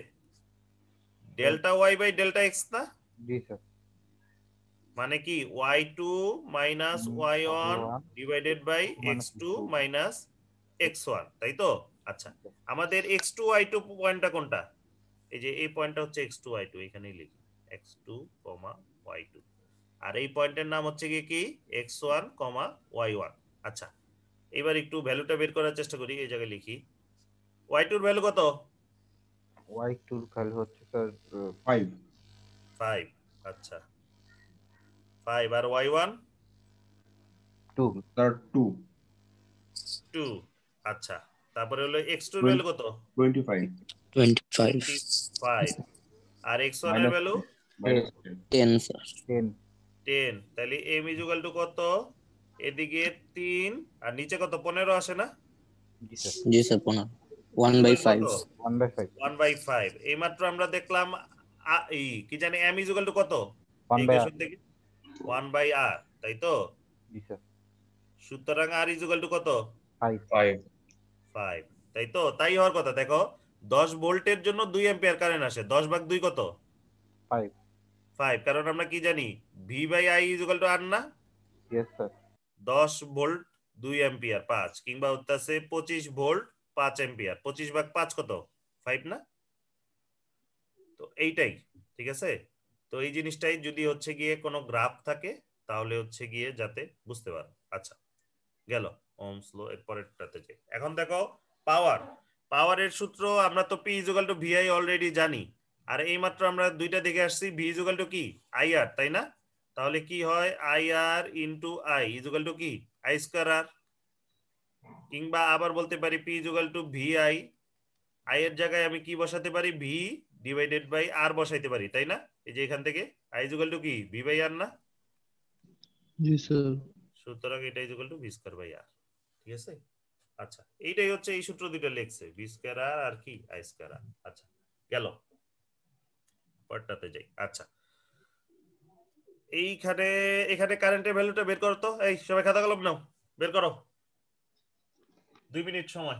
[SPEAKER 1] delta Y by delta X না?
[SPEAKER 2] জি স্যার।
[SPEAKER 1] মানে কি y2 minus y1 divided by x2 minus x1, তাই তো? আচ্ছা, আমাদের x2 y2 পয়েন্টটা কোনটা? এই যে এই পয়েন্টটা হচ্ছে x2 y2, এখানেই লিখি x2, y2। আর এই পয়েন্টের নাম হচ্ছে কি x1, y1। আচ্ছা, এবার একটু ভ্যালুটা বের করার চেষ্টা করি, এই জায়গায় লিখি y2 এর ভ্যালু কত?
[SPEAKER 2] y2 এর ভ্যালু হচ্ছে স্যার
[SPEAKER 6] 5
[SPEAKER 1] 5। আচ্ছা 5 আর y1
[SPEAKER 2] 2
[SPEAKER 6] স্যার 2
[SPEAKER 1] 2। আচ্ছা তারপরে হলো x2 এর ভ্যালু কত?
[SPEAKER 6] 25
[SPEAKER 8] 25
[SPEAKER 1] 25। আর x1 এর
[SPEAKER 6] মাইনাস
[SPEAKER 1] ভ্যালু
[SPEAKER 8] 10 স্যার
[SPEAKER 2] 10
[SPEAKER 1] 10। তাহলে m ইকুয়াল টু কত? এদিকে 3 আর নিচে কত 15 আসে না?
[SPEAKER 2] জি স্যার
[SPEAKER 8] জি স্যার 1/5
[SPEAKER 2] 1/5
[SPEAKER 1] 1/5। এইমাত্র আমরা দেখলাম এই কি জানি m ইকুয়াল টু কত
[SPEAKER 2] 1/r
[SPEAKER 1] ইকুয়েশন থেকে 1/r, তাই তো?
[SPEAKER 2] জি স্যার
[SPEAKER 1] সুতরাং r ইকুয়াল টু কত?
[SPEAKER 2] 5
[SPEAKER 6] 5
[SPEAKER 1] 5, তাই তো? তাই হওয়ার কথা। দেখো 10 ভোল্টের জন্য 2 অ্যাম্পিয়ার কারেন্ট আসে, 10/2 কত?
[SPEAKER 2] 5
[SPEAKER 1] 5। কারণ আমরা কি জানি v/i ইকুয়াল টু r না?
[SPEAKER 2] ইয়েস স্যার
[SPEAKER 1] 10 ভোল্ট 2 অ্যাম্পিয়ার 5, কিংবা হচ্ছে 25 ভোল্ট 5 অ্যাম্পিয়ার, 25/5 কত? 5 না? তো এইটাই, ঠিক আছে? তো এই জিনিসটাই যদি হচ্ছে গিয়ে কোনো গ্রাফ থাকে তাহলে হচ্ছে গিয়ে যাতে বুঝতে পারো। আচ্ছা গেল ওহমস ল। এর পরেরটাতে যাই। এখন দেখো পাওয়ারের সূত্র আমরা তো P equal to VI already জানি। আর এইমাত্র আমরা দুইটা দেখে আসছি V ইকুয়াল টু কি IR, তাই না? তাহলে কি হয় IR into I equal to কি I স্কয়ার R, কিংবা আবার বলতে পারি P equal to VI। I এর জায়গায় আমি কি বসাতে পারি? V ডিভাইডেড বাই R বসাইতে পারি, তাই না? এই যে এখান থেকে I ইকুয়াল টু কি V বাই R না?
[SPEAKER 4] জি স্যার
[SPEAKER 1] সুতরাং এটা equal to V square by R, ঠিক আছে? আচ্ছা এইটাই হচ্ছে এই সূত্র দুটো লিখছে V স্কয়ার R আর কি I স্কয়ার R। আচ্ছা গেল পরেরটাতে যাই। আচ্ছা এইখানে এখানে কারেন্টের ভ্যালুটা বের করো তো। এই সবাই খাতা কলম নাও, বের করো। 2 মিনিট সময়।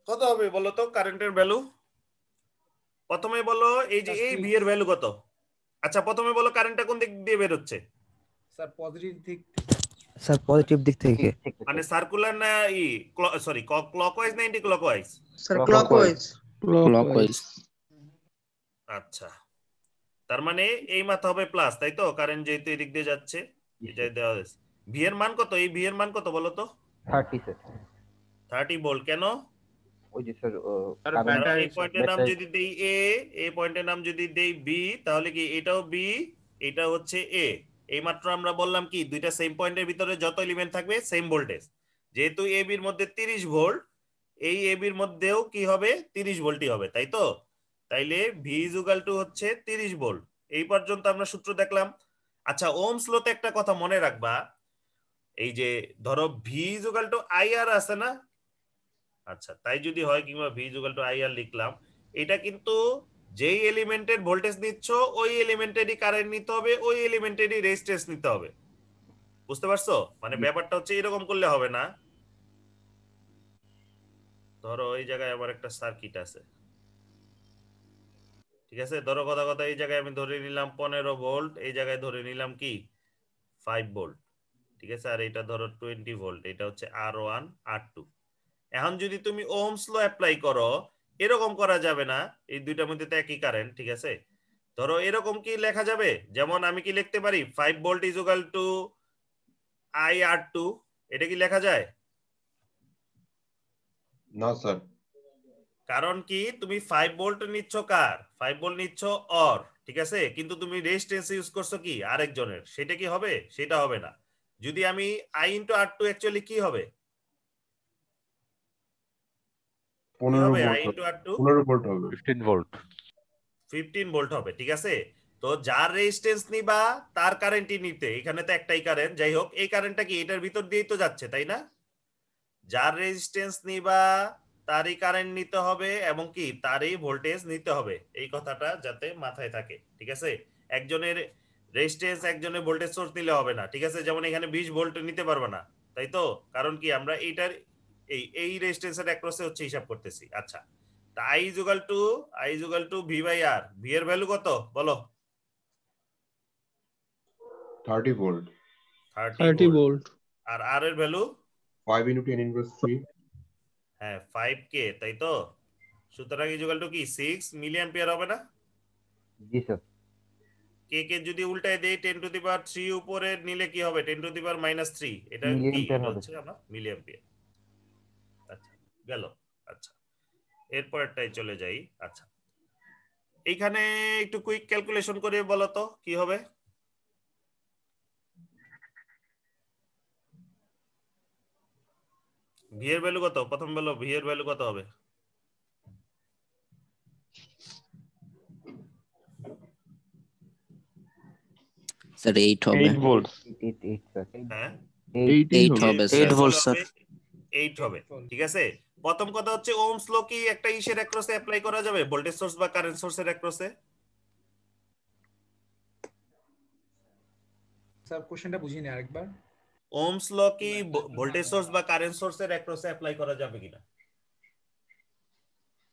[SPEAKER 1] কত হবে বলো তো কারেন্টের ভ্যালু? প্রথমে বলো এই যে এই ভি এর ভ্যালু কত? আচ্ছা প্রথমে বলো কারেন্টটা কোন দিক দিয়ে বের হচ্ছে?
[SPEAKER 5] স্যার পজিটিভ দিক
[SPEAKER 3] স্যার পজিটিভ দিক থেকে।
[SPEAKER 1] মানে সার্কুলার না সরি ক্লকওয়াইজ না anti clockwise?
[SPEAKER 5] Sir clockwise
[SPEAKER 8] clockwise
[SPEAKER 1] আচ্ছা তার মানে এই মাথা হবে প্লাস, তাই তো? কারেন্ট যেহেতু এদিক দিয়ে যাচ্ছে এটাই দেওয়া হয়েছে। ভি এর মান কত? এই ভি এর মান কত বলো তো?
[SPEAKER 2] 30 স্যার
[SPEAKER 1] 30 ভোল্ট। কেন?
[SPEAKER 2] ওই যে স্যার
[SPEAKER 1] কারণ এই পয়েন্টের নাম যদি দেই এ, এই পয়েন্টের নাম যদি দেই বি, তাহলে কি এটাও বি, এটা হচ্ছে এ। এইমাত্র আমরা বললাম কি দুইটা সেম পয়েন্টের ভিতরে যত এলিমেন্ট থাকবে সেম ভোল্টেজ। যেহেতু এ বির মধ্যে 30 ভোল্ট, এই এ বির মধ্যেও কি হবে 30 ভোল্টই হবে, তাই তো? তাইলে ভি ইকুয়াল টু হচ্ছে 30 ভোল্ট। এই পর্যন্ত আমরা সূত্র দেখলাম। আচ্ছা ওহমস লতে একটা কথা মনে রাখবা, এই যে ধরো ভি ইকুয়াল টু আই আর আছে না? আচ্ছা তাই যদি হয় কিংবা ভি ইকুয়াল টু আই আর লিখলাম, এটা কিন্তু যেই এলিমেন্টের ভোল্টেজ নিচ্ছ ওই এলিমেন্টেরই কারেন্ট নিতে হবে, ওই এলিমেন্টেরই রেজিস্ট্যান্স নিতে হবে। বুঝতে পারছো? মানে ব্যাপারটা হচ্ছে এরকম করলে হবে না। ধরো এই জায়গায় আমার একটা সার্কিট আছে, ঠিক আছে? ধরো কথা কথা এই জায়গায় আমি ধরে নিলাম 15 ভোল্ট, এই জায়গায় ধরে নিলাম কি 5 ভোল্ট, ঠিক আছে? আর এটা ধরো 20 ভোল্ট, এটা হচ্ছে R1 R2। এখন যদি তুমি ওহমস ল অ্যাপ্লাই করো, এরকম করা যাবে না, এই দুইটার মধ্যে তো একই কারেন্ট, ঠিক আছে? ধরো এরকম কি লেখা যাবে? যেমন আমি কি লিখতে পারি 5 ভোল্ট ইকুয়াল টু IR2, এটা কি লেখা যায়?
[SPEAKER 6] না স্যার
[SPEAKER 1] কারণ কি তুমি 5 ভোল্ট নিচ্ছ কার? 5 ভোল্ট নিচ্ছ অর, ঠিক আছে? কিন্তু তুমি রেজিস্ট্যান্স ইউজ করছো কি আরেকজনের, সেটা কি হবে? সেটা হবে না। যদি আমি I ইনটু R2 অ্যাকচুয়ালি কি হবে? কি
[SPEAKER 6] 15
[SPEAKER 1] হবে I
[SPEAKER 6] volt
[SPEAKER 1] into R2?
[SPEAKER 6] 15 volt হবে
[SPEAKER 7] 15 ভোল্ট
[SPEAKER 1] 15 ভোল্ট হবে, ঠিক আছে? তো যার রেজিস্ট্যান্স নিবা তার কারেন্টই নিতে, এখানে তো একটাই কারেন্ট। যাই হোক এই কারেন্টটা কি এটার ভিতর দিয়েই তো যাচ্ছে, তাই না? যার রেজিস্ট্যান্স নিবা তারই কারেন্ট নিতে হবে এবং কি তারই ভোল্টেজ নিতে হবে, এই কথাটা যাতে মাথায় থাকে, ঠিক আছে? একজনের রেজিস্ট্যান্স একজনের ভোল্টেজ সোর্স নিলে হবে না, ঠিক আছে? যেমন এখানে 20 ভোল্ট নিতে পারবে না, তাই তো? কারণ কি আমরা এইটার এই রেজিস্ট্যান্সের অ্যাক্রসে হচ্ছে হিসাব করতেছি। আচ্ছা তা I equal to V by R। V এর ভ্যালু কত বলো?
[SPEAKER 6] 30 ভোল্ট
[SPEAKER 1] 30 ভোল্ট। আর R এর ভ্যালু
[SPEAKER 6] 5 into 10 inverse 3
[SPEAKER 1] হ্যাঁ 5K, তাই তো? সুতরাং ইকুয়াল টু কি 6 মিলি অ্যাম্পিয়ার হবে না?
[SPEAKER 2] জি স্যার
[SPEAKER 1] কে কে যদি উল্টায় দেই 10 টু দি পাওয়ার 3 উপরে নিলে কি হবে 10 টু দি পাওয়ার -3 এটা কি
[SPEAKER 2] মিলিঅ্যাম্পিয়ার
[SPEAKER 1] এটা
[SPEAKER 2] হবে।
[SPEAKER 1] হচ্ছে আমার মিলিঅ্যাম্পিয়ার। আচ্ছা গেল। আচ্ছা এরপরটাই চলে যাই। আচ্ছা এইখানে একটু কুইক ক্যালকুলেশন করে বলো তো কি হবে। ভি এর ভ্যালু কত প্রথম বলো, ভি এর ভ্যালু কত হবে?
[SPEAKER 8] স্যার 8 হবে।
[SPEAKER 7] 8 ভোল্ট।
[SPEAKER 2] 8 স্যার।
[SPEAKER 1] হ্যাঁ
[SPEAKER 8] 8 হবে স্যার।
[SPEAKER 3] 8 volt sir.
[SPEAKER 1] 8 হবে ঠিক আছে। প্রথম কথা হচ্ছে ওহমস ল কি একটা ইসের অ্যাক্রসে অ্যাপ্লাই করা যাবে ভোল্টেজ সোর্স বা কারেন্ট সোর্সের অ্যাক্রসে?
[SPEAKER 5] স্যার কোশ্চেনটা বুঝিনি আরেকবার।
[SPEAKER 1] ওহমস ল কি ভোল্টেজ সোর্স বা কারেন্ট সোর্সের অ্যাক্রসে অ্যাপ্লাই করা যাবে কিনা?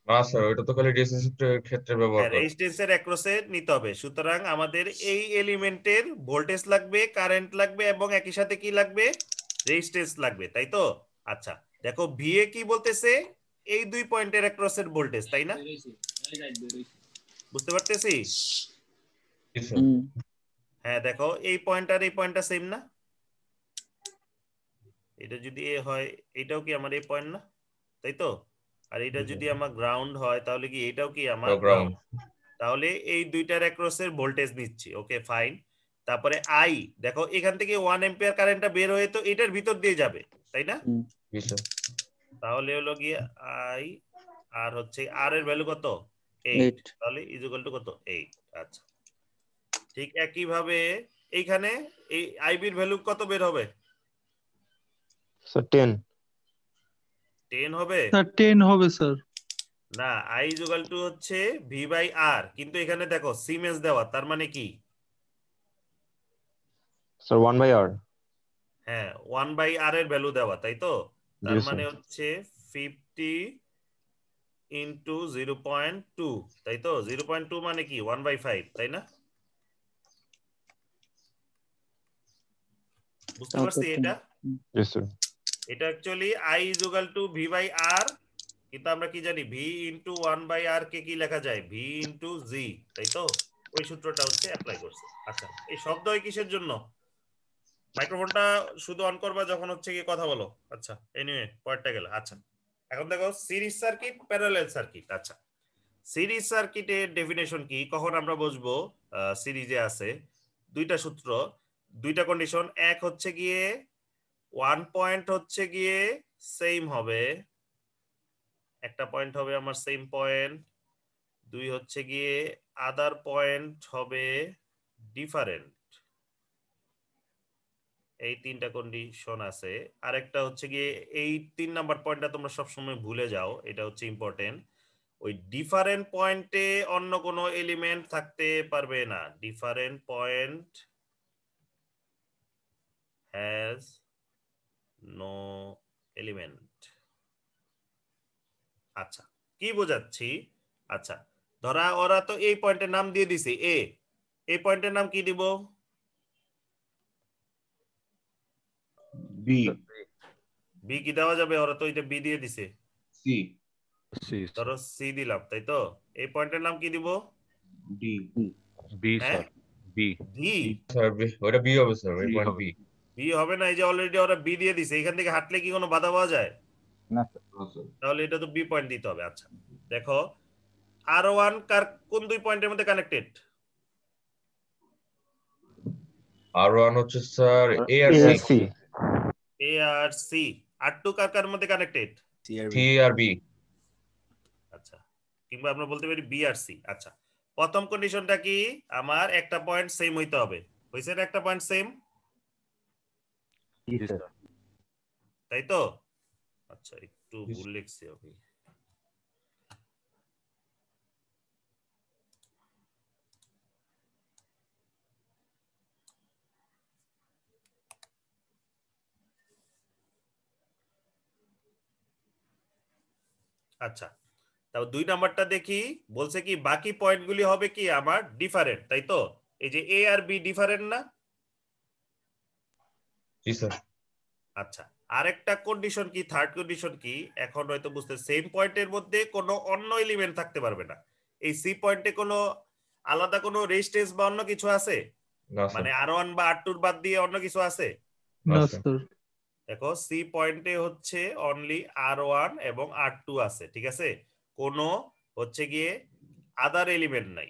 [SPEAKER 6] না স্যার, ওটা তো খালি রেজিস্ট্যান্সের ক্ষেত্রে ব্যবহার করে।
[SPEAKER 1] রেজিস্ট্যান্সের অ্যাক্রসে নিতে হবে। সুতরাং আমাদের এই এলিমেন্টের ভোল্টেজ লাগবে, কারেন্ট লাগবে এবং একই সাথে কি লাগবে রেজিস্ট্যান্স লাগবে, তাই তো? আচ্ছা দেখো ভিএ কি বলতেছে এই দুই পয়েন্টের অ্যাক্রসের ভোল্টেজ, তাই না? বুঝতে পারতেছি?
[SPEAKER 6] জি স্যার।
[SPEAKER 1] হ্যাঁ দেখো এই পয়েন্ট আর এই পয়েন্টটা সেম না? এটা যদি এ হয় এটাও কি আমার এই পয়েন্ট না, তাই তো? আর এটা যদি আমার গ্রাউন্ড হয় তাহলে কি এটাও কি আমার গ্রাউন্ড। তাহলে এই দুইটার অ্যাক্রসের ভোল্টেজ নিচ্ছি, ওকে ফাইন। তারপরে আই দেখো এখান থেকে 1 এম্পিয়ার কারেন্টটা বের হয়ে তো এটার ভিতর দিয়ে যাবে, তাই না?
[SPEAKER 6] জি স্যার।
[SPEAKER 1] তাহলে হলো গিয়ে আই আর হচ্ছে আর এর ভ্যালু কত 8,
[SPEAKER 8] 8
[SPEAKER 1] তাহলে ইকুয়াল টু কত 8। আচ্ছা ঠিক একই ভাবে এইখানে এই আইবি এর ভ্যালু কত বের হবে?
[SPEAKER 7] স্যার 10।
[SPEAKER 1] 10 হবে
[SPEAKER 4] স্যার 10 হবে স্যার।
[SPEAKER 1] না, আই ইকুয়াল টু হচ্ছে ভি বাই আর, কিন্তু এখানে দেখো সিমেন্স দেওয়া, তার মানে কি
[SPEAKER 7] স্যার 1/r।
[SPEAKER 1] হ্যাঁ 1 বাই আর এর ভ্যালু দেওয়া, তাই তো? তার
[SPEAKER 7] জি স্যার।
[SPEAKER 1] মানে হচ্ছে 50 ইন্টু 0.2, তাই তো? 0.2 মানে কি 1/5, তাই না? বুঝতে পারছি এটা?
[SPEAKER 7] জি স্যার।
[SPEAKER 1] এটা actually I equal to V by R, কিন্তু আমরা কি জানি ভি ইন্টু 1 বাই আর কে কি লেখা যায় ভি ইন্টু জি, তাই তো? ওই সূত্রটা হচ্ছে অ্যাপ্লাই করছে। আচ্ছা এই শব্দ হয় কিসের জন্য? মাইক্রোফোনটা শুধু অন করবা যখন হচ্ছে কি কথা বলো। আচ্ছা এনিওয়ে পয়েন্টটা গেল। আচ্ছা এখন দেখো সিরিজ সার্কিট প্যারালাল সার্কিট। আচ্ছা সিরিজ সার্কিটের ডেফিনেশন কি, কখন আমরা বুঝবো সিরিজে আছে? দুইটা সূত্র, দুইটা কন্ডিশন। এক হচ্ছে গিয়ে 1 পয়েন্ট হচ্ছে গিয়ে সেম হবে, একটা পয়েন্ট হবে আমার সেম পয়েন্ট। দুই হচ্ছে গিয়ে আদার পয়েন্ট হবে ডিফারেন্ট। এই তিনটা কন্ডিশন আছে। আরেকটা হচ্ছে গিয়ে এই 3 নাম্বার পয়েন্টটা তোমরা সবসময় ভুলে যাও, এটা হচ্ছে ইম্পর্টেন্ট। ওই ডিফারেন্ট পয়েন্টে অন্য কোনো এলিমেন্ট থাকতে পারবে না। Different point has no element. আচ্ছা কি বোঝাচ্ছি? আচ্ছা ধরা ওরা তো এই পয়েন্টের নাম দিয়ে দিছে এ, এই পয়েন্টের নাম কি দিব?
[SPEAKER 6] বি।
[SPEAKER 1] বি কি দেওয়া যাবে? ওরা তো এটা বি দিয়ে দিছে।
[SPEAKER 6] সি।
[SPEAKER 1] ধরো সি দিলাম, তাই তো? এই পয়েন্টের নাম কি দিব?
[SPEAKER 6] ডি।
[SPEAKER 9] বি
[SPEAKER 1] হ্যাঁ
[SPEAKER 9] স্যার বি।
[SPEAKER 1] ডি।
[SPEAKER 6] স্যার ওটা বি হবে স্যার, এই পয়েন্ট বি।
[SPEAKER 1] বি হবে না, এই যে অলরেডি ওরা বি দিয়ে দিছে, এখান থেকে হাঁটলে কি কোনো বাধা পাওয়া যায়?
[SPEAKER 2] না স্যার।
[SPEAKER 1] তাহলে এটা তো বি পয়েন্ট দিতে হবে। আচ্ছা দেখো আর1 কার কোন দুই পয়েন্টের মধ্যে কানেক্টেড?
[SPEAKER 6] আর1 হচ্ছে স্যার এ আর সি।
[SPEAKER 1] এ আর সি। আর2 কার কার মধ্যে কানেক্টেড?
[SPEAKER 6] সি আর বি।
[SPEAKER 1] আচ্ছা কিংবা আমরা বলতে পারি বি আর সি। আচ্ছা প্রথম কন্ডিশনটা কি, আমার একটা পয়েন্ট সেম হইতে হবে। হইছে না একটা পয়েন্ট সেম,
[SPEAKER 2] জি স্যার।
[SPEAKER 1] তাই তো? আচ্ছা একটু ভুল লিখছি আমি। আচ্ছা তাও 2 নাম্বারটা দেখি, বলছে কি বাকি পয়েন্টগুলি হবে কি আমার ডিফারেন্ট, তাই তো? এই যে এ আর বি ডিফারেন্ট না?
[SPEAKER 6] জি স্যার।
[SPEAKER 1] আচ্ছা আরেকটা কন্ডিশন কি, থার্ড কন্ডিশন কি, এখন হয়তো বুঝতে, সেম পয়েন্টের মধ্যে কোনো অন্য এলিমেন্ট থাকতে পারবে না। এই সি পয়েন্টে কোনো আলাদা কোনো রেজিস্ট্যান্স বা অন্য কিছু আছে?
[SPEAKER 6] না স্যার
[SPEAKER 1] মানে R1 বা R2 বাদ দিয়ে অন্য কিছু আছে?
[SPEAKER 6] না
[SPEAKER 4] না
[SPEAKER 6] স্যার
[SPEAKER 4] স্যার
[SPEAKER 1] দেখো সি পয়েন্টে হচ্ছে অনলি R1 এবং R2 আছে, ঠিক আছে, কোনো হচ্ছে গিয়ে আদার এলিমেন্ট নাই,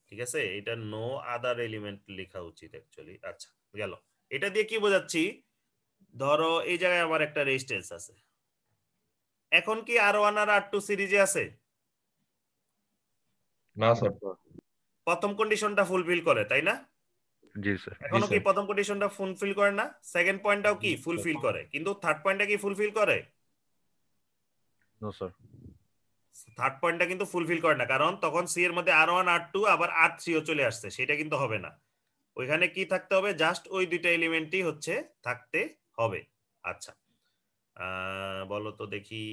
[SPEAKER 1] ঠিক আছে, এটা নো আদার এলিমেন্ট লেখা উচিত অ্যাকচুয়ালি। আচ্ছা গেল। এটা দিয়ে কি বোঝাচ্ছি, ধরো এই জায়গায় আমার একটা রেজিস্ট্যান্স আছে, এখন কি R1 আর R2 সিরিজে আছে?
[SPEAKER 6] না স্যার
[SPEAKER 1] প্রথম কন্ডিশনটা ফুলফিল করে, তাই না?
[SPEAKER 9] জি স্যার।
[SPEAKER 1] এখনো কি
[SPEAKER 6] স্যার।
[SPEAKER 1] প্রথম কন্ডিশনটা ফুলফিল করে না? সেকেন্ড পয়েন্টটাও কি ফুলফিল করে, কিন্তু থার্ড পয়েন্টটা কি ফুলফিল করে?
[SPEAKER 9] No sir.
[SPEAKER 1] থার্ড পয়েন্টটা কিন্তু ফুলফিল করে না, কারণ তখন সি এর মধ্যে R1 R2 আবার R3 ও চলে আসছে, সেটা কিন্তু হবে না। ওইখানে কি থাকতে হবে, জাস্ট ওই দুইটা এলিমেন্টই হচ্ছে থাকতে হবে। আচ্ছা বলো তো দেখি,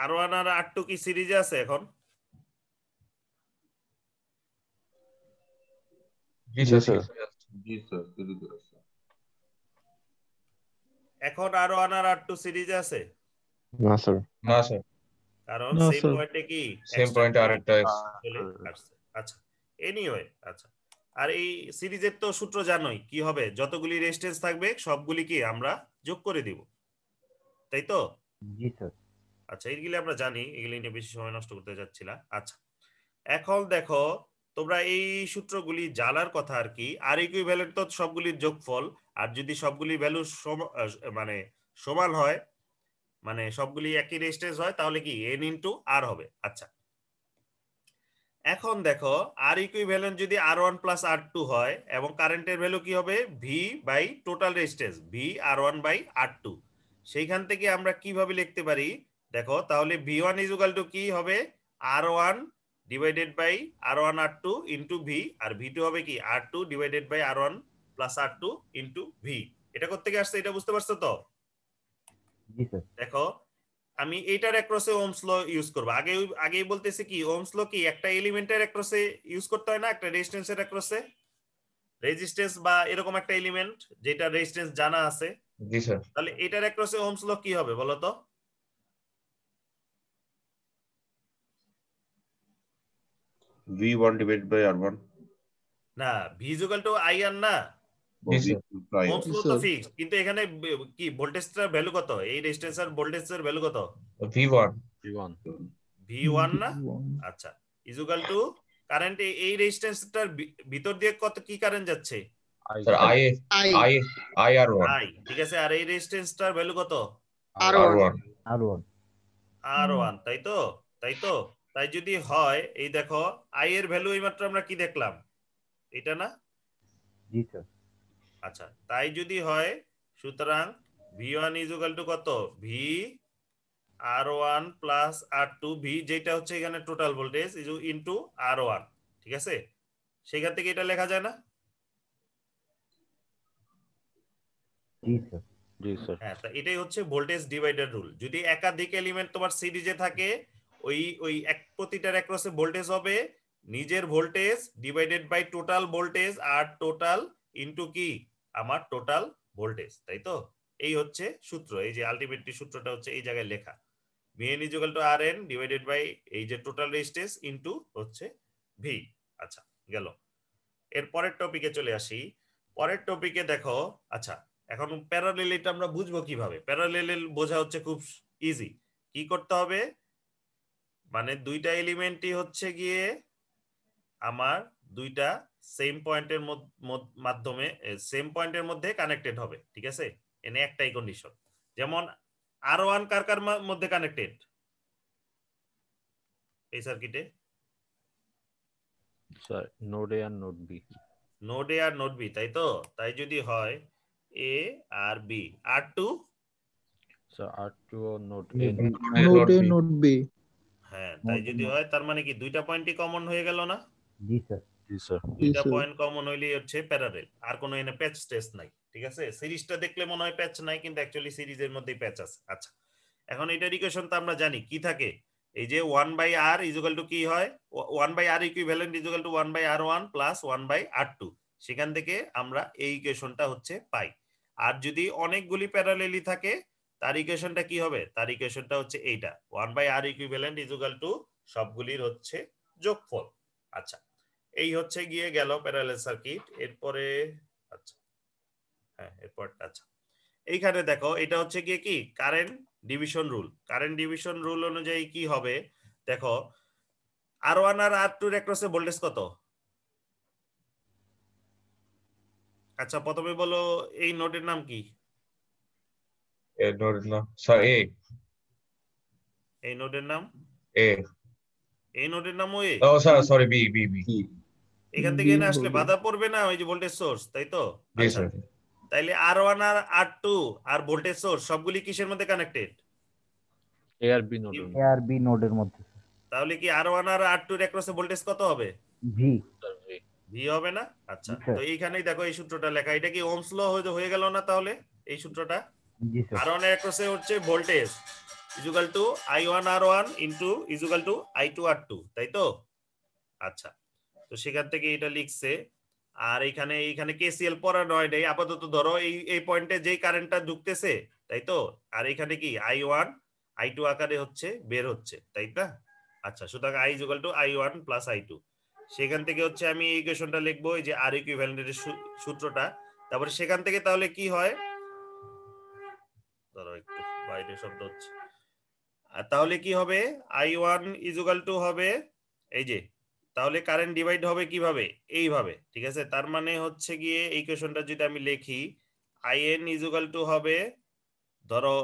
[SPEAKER 1] R1 আর R2 কি সিরিজে আছে এখন?
[SPEAKER 6] জি
[SPEAKER 7] জি
[SPEAKER 6] স্যার
[SPEAKER 7] স্যার।
[SPEAKER 6] জি স্যার সিরিজে আছে।
[SPEAKER 1] এখন R1 আর R2 সিরিজে আছে?
[SPEAKER 7] না স্যার।
[SPEAKER 6] না স্যার
[SPEAKER 1] কারণ
[SPEAKER 4] না
[SPEAKER 1] সেম
[SPEAKER 4] স্যার।
[SPEAKER 1] পয়েন্টে কি
[SPEAKER 6] সেম পয়েন্টে আরেকটা
[SPEAKER 1] চলে আসছে। আচ্ছা এনিওয়ে, আচ্ছা আর এই সিরিজের তো সূত্র জানোই কি হবে, যতগুলি রেজিস্ট্যান্স থাকবে সবগুলি কি আমরা যোগ করে দিব, তাই তো?
[SPEAKER 2] জি স্যার।
[SPEAKER 1] আচ্ছা এইগুলি আমরা জানি, এগুলি নিয়ে বেশি সময় নষ্ট করতে যাচ্ছি না। আচ্ছা এখন দেখো, তোমরা এই সূত্রগুলি জানার কথা আর কি, আর ইকুইভ্যালেন্ট তো সবগুলির যোগফল, আর যদি সবগুলি ভ্যালু মানে সমান হয়, মানে সবগুলি একই রেজিস্ট্যান্স হয়, তাহলে কি n ইনটু r হবে। আচ্ছা এখন দেখো আর ইকুইভ্যালেন্ট যদি R1 প্লাস R2 হয়, এবং কারেন্টের ভ্যালু কি হবে, V by total resistance V R1 by R2, সেইখান থেকে আমরা কিভাবে লিখতে পারি দেখো, তাহলে V1 ইজ ইকুয়াল টু কি হবে, R1 divided by R1 R2 into V, আর V2 হবে কি R2 divided by R1 plus R2 into V। এটা করতে গিয়ে আসছে, এটা বুঝতে পারছো তো?
[SPEAKER 2] জি স্যার।
[SPEAKER 1] দেখো আমি এইটার অ্যাক্রসে ওহমস ল ইউজ করব, আগেই বলতেছি কি ওহমস ল কি একটা এলিমেন্টের অ্যাক্রসে ইউজ করতে হয় না, একটা রেজিস্ট্যান্সের অ্যাক্রসে, রেজিস্ট্যান্স বা এরকম একটা এলিমেন্ট যেটা রেজিস্ট্যান্স জানা আছে।
[SPEAKER 6] জি স্যার
[SPEAKER 1] তাহলে এটার অ্যাক্রসে ওহমস ল কি হবে বলো তো?
[SPEAKER 6] V1 divided by R1।
[SPEAKER 1] না, V is equal to IR না,
[SPEAKER 6] জি স্যার
[SPEAKER 1] ওহমস ল তো ফিক্সড, কিন্তু এখানে কি ভোল্টেজটার ভ্যালু কত, এই রেজিস্ট্যান্সের ভোল্টেজের ভ্যালু কত?
[SPEAKER 6] V1
[SPEAKER 9] V1
[SPEAKER 1] V1 না? আচ্ছা ইজ ইকুয়াল টু কারেন্ট, এই রেজিস্ট্যান্সটার ভিতর দিয়ে কত কি কারেন্ট যাচ্ছে?
[SPEAKER 6] স্যার I R1
[SPEAKER 1] I, ঠিক আছে, আর এই রেজিস্ট্যান্সটার ভ্যালু কত?
[SPEAKER 6] R1
[SPEAKER 2] R1।
[SPEAKER 1] R1, তাই তো? তাই তো? তাই যদি হয়, এই দেখো I এর ভ্যালু এইমাত্র আমরা কি দেখলাম, এটা না?
[SPEAKER 2] জি স্যার।
[SPEAKER 1] আচ্ছা তাই যদি হয়, সুতরাং V1 ইজ ইকুয়াল টু কত, V R1 plus R2, V যেটা হচ্ছে এখানে টোটাল ভোল্টেজ ইনটু R1, ঠিক আছে, সেখান থেকে এটা লেখা যায় না?
[SPEAKER 2] জি স্যার।
[SPEAKER 9] জি স্যার।
[SPEAKER 1] হ্যাঁ, তা এটাই হচ্ছে ভোল্টেজ ডিভাইডার রুল। যদি একাধিক এলিমেন্ট তোমার সিরিজে থাকে, ওই এক প্রতিটার অ্যাক্রসে ভোল্টেজ হবে নিজের voltage divided by total voltage, আর টোটাল ইনটু কি আমার টোটাল ভোল্টেজ, তাই তো? এই হচ্ছে সূত্র, এই যে আলটিমেটলি সূত্রটা হচ্ছে এই জায়গায় লেখা, Vn is equal to Rn divided by এই যে টোটাল রেজিস্ট্যান্স ইনটু হচ্ছে V। আচ্ছা গেল। এর পরের টপিকে চলে আসি। পরের টপিকে দেখো, আচ্ছা এখন প্যারালেল এটা আমরা বুঝবো কিভাবে? প্যারালেল বোঝা হচ্ছে খুব ইজি। কি করতে হবে, মানে দুইটা এলিমেন্টই হচ্ছে গিয়ে আমার দুইটা সেম পয়েন্টের মাধ্যমে সেম পয়েন্টের মধ্যে কানেক্টেড হবে, ঠিক আছে, এনে একটাই কন্ডিশন। যেমন R1 কার কার মধ্যে কানেক্টেড এই সার্কিটে?
[SPEAKER 9] Sir node A R node B.
[SPEAKER 1] Node A R node B, তাই তো? তাই যদি হয় এ আর বি, R2
[SPEAKER 9] স্যার R2 ও নোড এ।
[SPEAKER 4] নোড এ নোড বি।
[SPEAKER 1] হ্যাঁ, তাই যদি হয় তার মানে কি দুইটা পয়েন্টই কমন হয়ে গেল না?
[SPEAKER 2] জি স্যার।
[SPEAKER 9] জি স্যার।
[SPEAKER 1] দুইটা পয়েন্ট কমন হইলেই হচ্ছে প্যারালেল, আর কোনো এনে প্যাচ টেস্ট নাই, ঠিক আছে? সিরিজটা দেখলে মনে হয় প্যাচ নাই, কিন্তু অ্যাকচুয়ালি সিরিজের মধ্যেই প্যাচ আছে। আচ্ছা এখন এটার ইকুয়েশন তো আমরা জানি কি থাকে, এই যে 1/r ইজ ইকুয়াল টু কি হয়, 1/r equivalent is equal two 1/r1 plus 1/r2, সেখান থেকে আমরা এই ইকুয়েশনটা হচ্ছে পাই। আর যদি অনেকগুলি প্যারালেলই থাকে, তার ইকুয়েশনটা কি হবে? তার ইকুয়েশনটা হচ্ছে এইটা, 1/r equivalent is equal to সবগুলির হচ্ছে যোগফল। আচ্ছা, এই হচ্ছে গিয়ে গেল প্যারালাল সার্কিট। এরপরে আচ্ছা হ্যাঁ এরপরটা আচ্ছা এইখানে দেখো এটা হচ্ছে গিয়ে কি current division rule. Current division rule অনুযায়ী কি হবে দেখো, R1 আর R2 এর অ্যাক্রসে ভোল্টেজ কত? আচ্ছা প্রথমে বলো এই নোডের নাম কি?
[SPEAKER 6] স্যার এ
[SPEAKER 1] এই নোডের নাম
[SPEAKER 6] এ
[SPEAKER 1] এই নোডের নাম ওই
[SPEAKER 6] ও sir sorry B B B
[SPEAKER 1] এখান থেকে এনে আসলে বাধা পড়বে না ওই যে ভোল্টেজ সোর্স, তাই তো?
[SPEAKER 6] জি
[SPEAKER 1] আচ্ছা
[SPEAKER 6] স্যার
[SPEAKER 1] তাইলে R1 আর R2 আর ভোল্টেজ সোর্স সবগুলি কিসের মধ্যে কানেক্টেড?
[SPEAKER 9] A আর B নোড
[SPEAKER 2] এ আর বি নোডের মধ্যে
[SPEAKER 1] তাহলে কি R1 আর R2 এর অ্যাক্রসে ভোল্টেজ কত হবে?
[SPEAKER 2] ভি।
[SPEAKER 1] ভি হবে না? আচ্ছা
[SPEAKER 2] জি, স্যার।
[SPEAKER 1] তো এইখানেই দেখো এই সূত্রটা লেখা, এটা কি ওহমস ল হয়ে গেল না? তাহলে এই সূত্রটা
[SPEAKER 2] জি স্যার।
[SPEAKER 1] R1 এর অ্যাক্রসে হচ্ছে voltage equal to I1 R1 into equal to I2 R2, তাই তো? আচ্ছা তো সেখান থেকে এটা লিখছে। আর এইখানে কেসিএল পড়ানো হয় নাই আপাতত, ধরো এই পয়েন্টে যেই কারেন্টটা ঢুকতেছে, তাই তো? আর এখানে কি I1 I2 আকারে হচ্ছে বের হচ্ছে, তাই না? আচ্ছা সুতরাং I equal two I1 plus I2। সেখান থেকে হচ্ছে আমি এই ইকুয়েশনটা লিখবো, এই যে আর ইকুইভ্যালেন্টের সূত্রটা। তারপরে সেখান থেকে তাহলে কি হয়, ধরো একটু বাইরে শব্দ হচ্ছে। আর তাহলে কি হবে, I1 ইকুয়াল টু হবে এই যে, তাহলে কারেন্ট ডিভাইড হবে কিভাবে? এইভাবে, ঠিক আছে? তার মানে হচ্ছে গিয়ে এই ইকুয়েশনটা যদি আমি লিখি, IN ইকুয়াল টু হবে, ধরো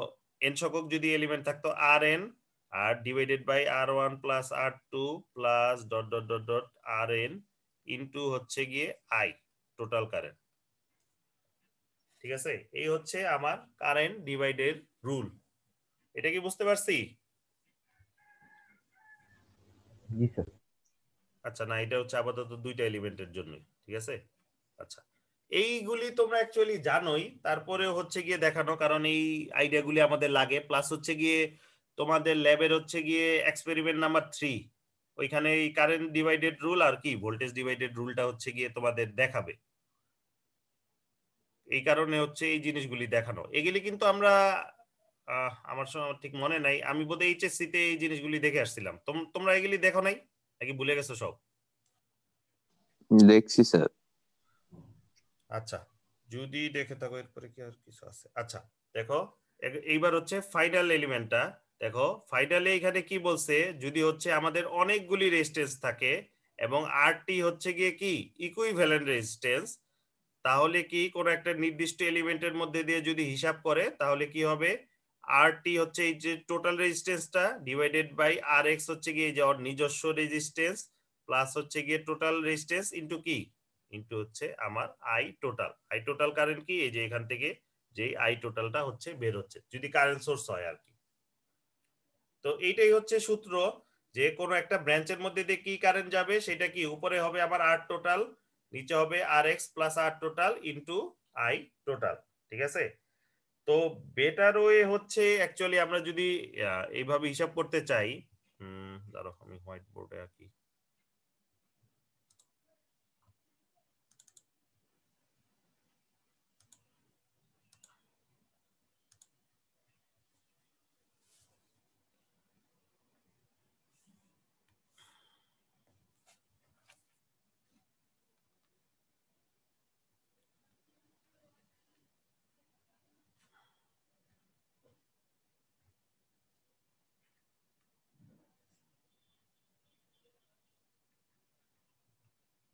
[SPEAKER 1] n সংখ্যক যদি এলিমেন্ট থাকতো Rn আর divided by R1 plus R2 plus dot dot dot dot Rn into হচ্ছে গিয়ে I টোটাল কারেন্ট। ঠিক আছে, এই হচ্ছে আমার কারেন্ট ডিভাইডের রুল। এটা কি বুঝতে পারছি?
[SPEAKER 2] জি স্যার।
[SPEAKER 1] আচ্ছা না, এটা হচ্ছে আপাতত দুইটা এলিমেন্টের জন্য, ঠিক আছে? আচ্ছা এইগুলি তোমরা অ্যাকচুয়ালি জানোই, তারপরেও হচ্ছে গিয়ে দেখানো, কারণ এই আইডিয়াগুলি আমাদের লাগে। প্লাস হচ্ছে গিয়ে তোমাদের ল্যাবের হচ্ছে গিয়ে এক্সপেরিমেন্ট নাম্বার 3, ওইখানে এই কারেন্ট ডিভাইডেড রুল আর কি ভোল্টেজ ডিভাইডেড রুলটা হচ্ছে গিয়ে তোমাদের দেখাবে। এই কারণে হচ্ছে এই জিনিসগুলি দেখানো। এগুলি কিন্তু আমরা আমার সময় ঠিক মনে নাই, আমি বোধহয় এইচএসসি তে এই জিনিসগুলি দেখে আসছিলাম। তোমরা এগুলি দেখো নাই নাকি ভুলে গেছো সব?
[SPEAKER 8] দেখছি স্যার।
[SPEAKER 1] আচ্ছা যদি দেখে থাকো এরপরে কি আর কিছু আছে? আচ্ছা দেখো এইবার হচ্ছে ফাইনাল এলিমেন্টটা দেখো। ফাইনালে এখানে কি বলছে, যদি হচ্ছে আমাদের অনেকগুলি রেজিস্ট্যান্স থাকে এবং আরটি হচ্ছে গিয়ে কি ইকুইভ্যালেন্ট রেজিস্ট্যান্স, তাহলে কি কোনো একটা নির্দিষ্ট এলিমেন্টের মধ্যে দিয়ে যদি হিসাব করে তাহলে কি হবে, আরটি হচ্ছে এই যে টোটাল রেজিস্ট্যান্সটা ডিভাইডেড বাই আর এক্স হচ্ছে গিয়ে যে ওর নিজস্ব রেজিস্ট্যান্স প্লাস হচ্ছে গিয়ে টোটাল রেজিস্ট্যান্স ইনটু কি ইনটু হচ্ছে আমার I total. I total current কি এই যে এখান থেকে যে আই টোটালটা হচ্ছে বের হচ্ছে যদি কারেন্ট সোর্স হয় আর কি। তো এইটাই হচ্ছে সূত্র, যে কোনো একটা ব্রাঞ্চের মধ্যে দিয়ে কি কারেন্ট যাবে সেটা কি উপরে হবে আমার আর টোটাল, নিচে হবে R X plus R total into I total. ঠিক আছে, তো বেটার ওয়ে হচ্ছে অ্যাকচুয়ালি আমরা যদি এইভাবে হিসাব করতে চাই, ধরো আমি হোয়াইট বোর্ডে আঁকি।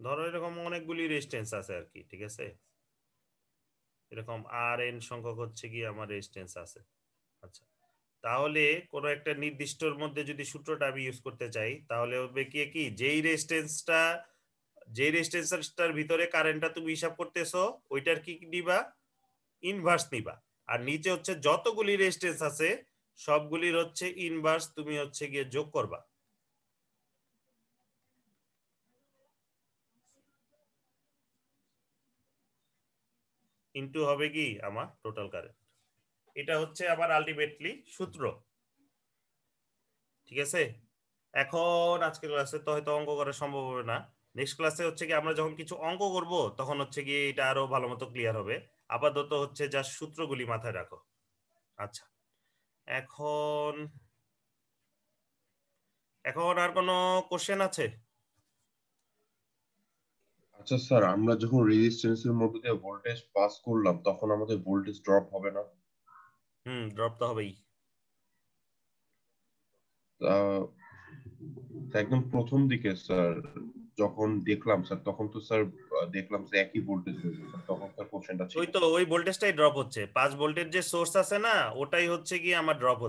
[SPEAKER 1] ধরো এরকম অনেকগুলি রেজিস্ট্যান্স আছে আর কি, ঠিক আছে? এরকম আর এন সংখ্যক হচ্ছে কি আমার রেজিস্ট্যান্স আছে। আচ্ছা তাহলে কোনো একটা নির্দিষ্টর মধ্যে যদি সূত্রটা আমি ইউজ করতে চাই তাহলে হবে কি কি যেই রেজিস্ট্যান্সটার ভিতরে কারেন্টটা তুমি হিসাব করতেছো ওইটার কি নিবা, ইনভার্স নিবা। আর নিচে হচ্ছে যতগুলি রেজিস্ট্যান্স আছে সবগুলির হচ্ছে ইনভার্স তুমি হচ্ছে গিয়ে যোগ করবা। ইনটু হবে কি আমার টোটাল কারেন্ট। এটা হচ্ছে আমার আলটিমেটলি সূত্র। ঠিক আছে, এখন আজকের ক্লাসে তো হয়তো অঙ্ক করা সম্ভব হবে না, নেক্সট ক্লাসে হচ্ছে কি আমরা যখন কিছু অঙ্ক করব তখন হচ্ছে কি এটা আরো ভালো মতো ক্লিয়ার হবে। আপাতত হচ্ছে যা সূত্রগুলি মাথায় রাখো। আচ্ছা এখন এখন আর কোনো কোশ্চেন আছে?
[SPEAKER 6] আচ্ছা স্যার, আমরা যখন রেজিস্ট্যান্সের মধ্যে দিয়ে ভোল্টেজ পাস করলাম তখন আমাদের ভোল্টেজ ড্রপ হবে না?
[SPEAKER 1] ড্রপ তো হবেই।
[SPEAKER 6] আহ, একদম প্রথম দিকে স্যার যখন দেখলাম স্যার, তখন তো স্যার দেখলাম যে একই ভোল্টেজ রয়েছে স্যার, তখন স্যার কোশ্চেনটা ছিল।
[SPEAKER 1] ওই তো ওই ভোল্টেজটাই ড্রপ হচ্ছে, 5 ভোল্টের যে সোর্স আছে না, ওটাই হচ্ছে কি আমার ড্রপ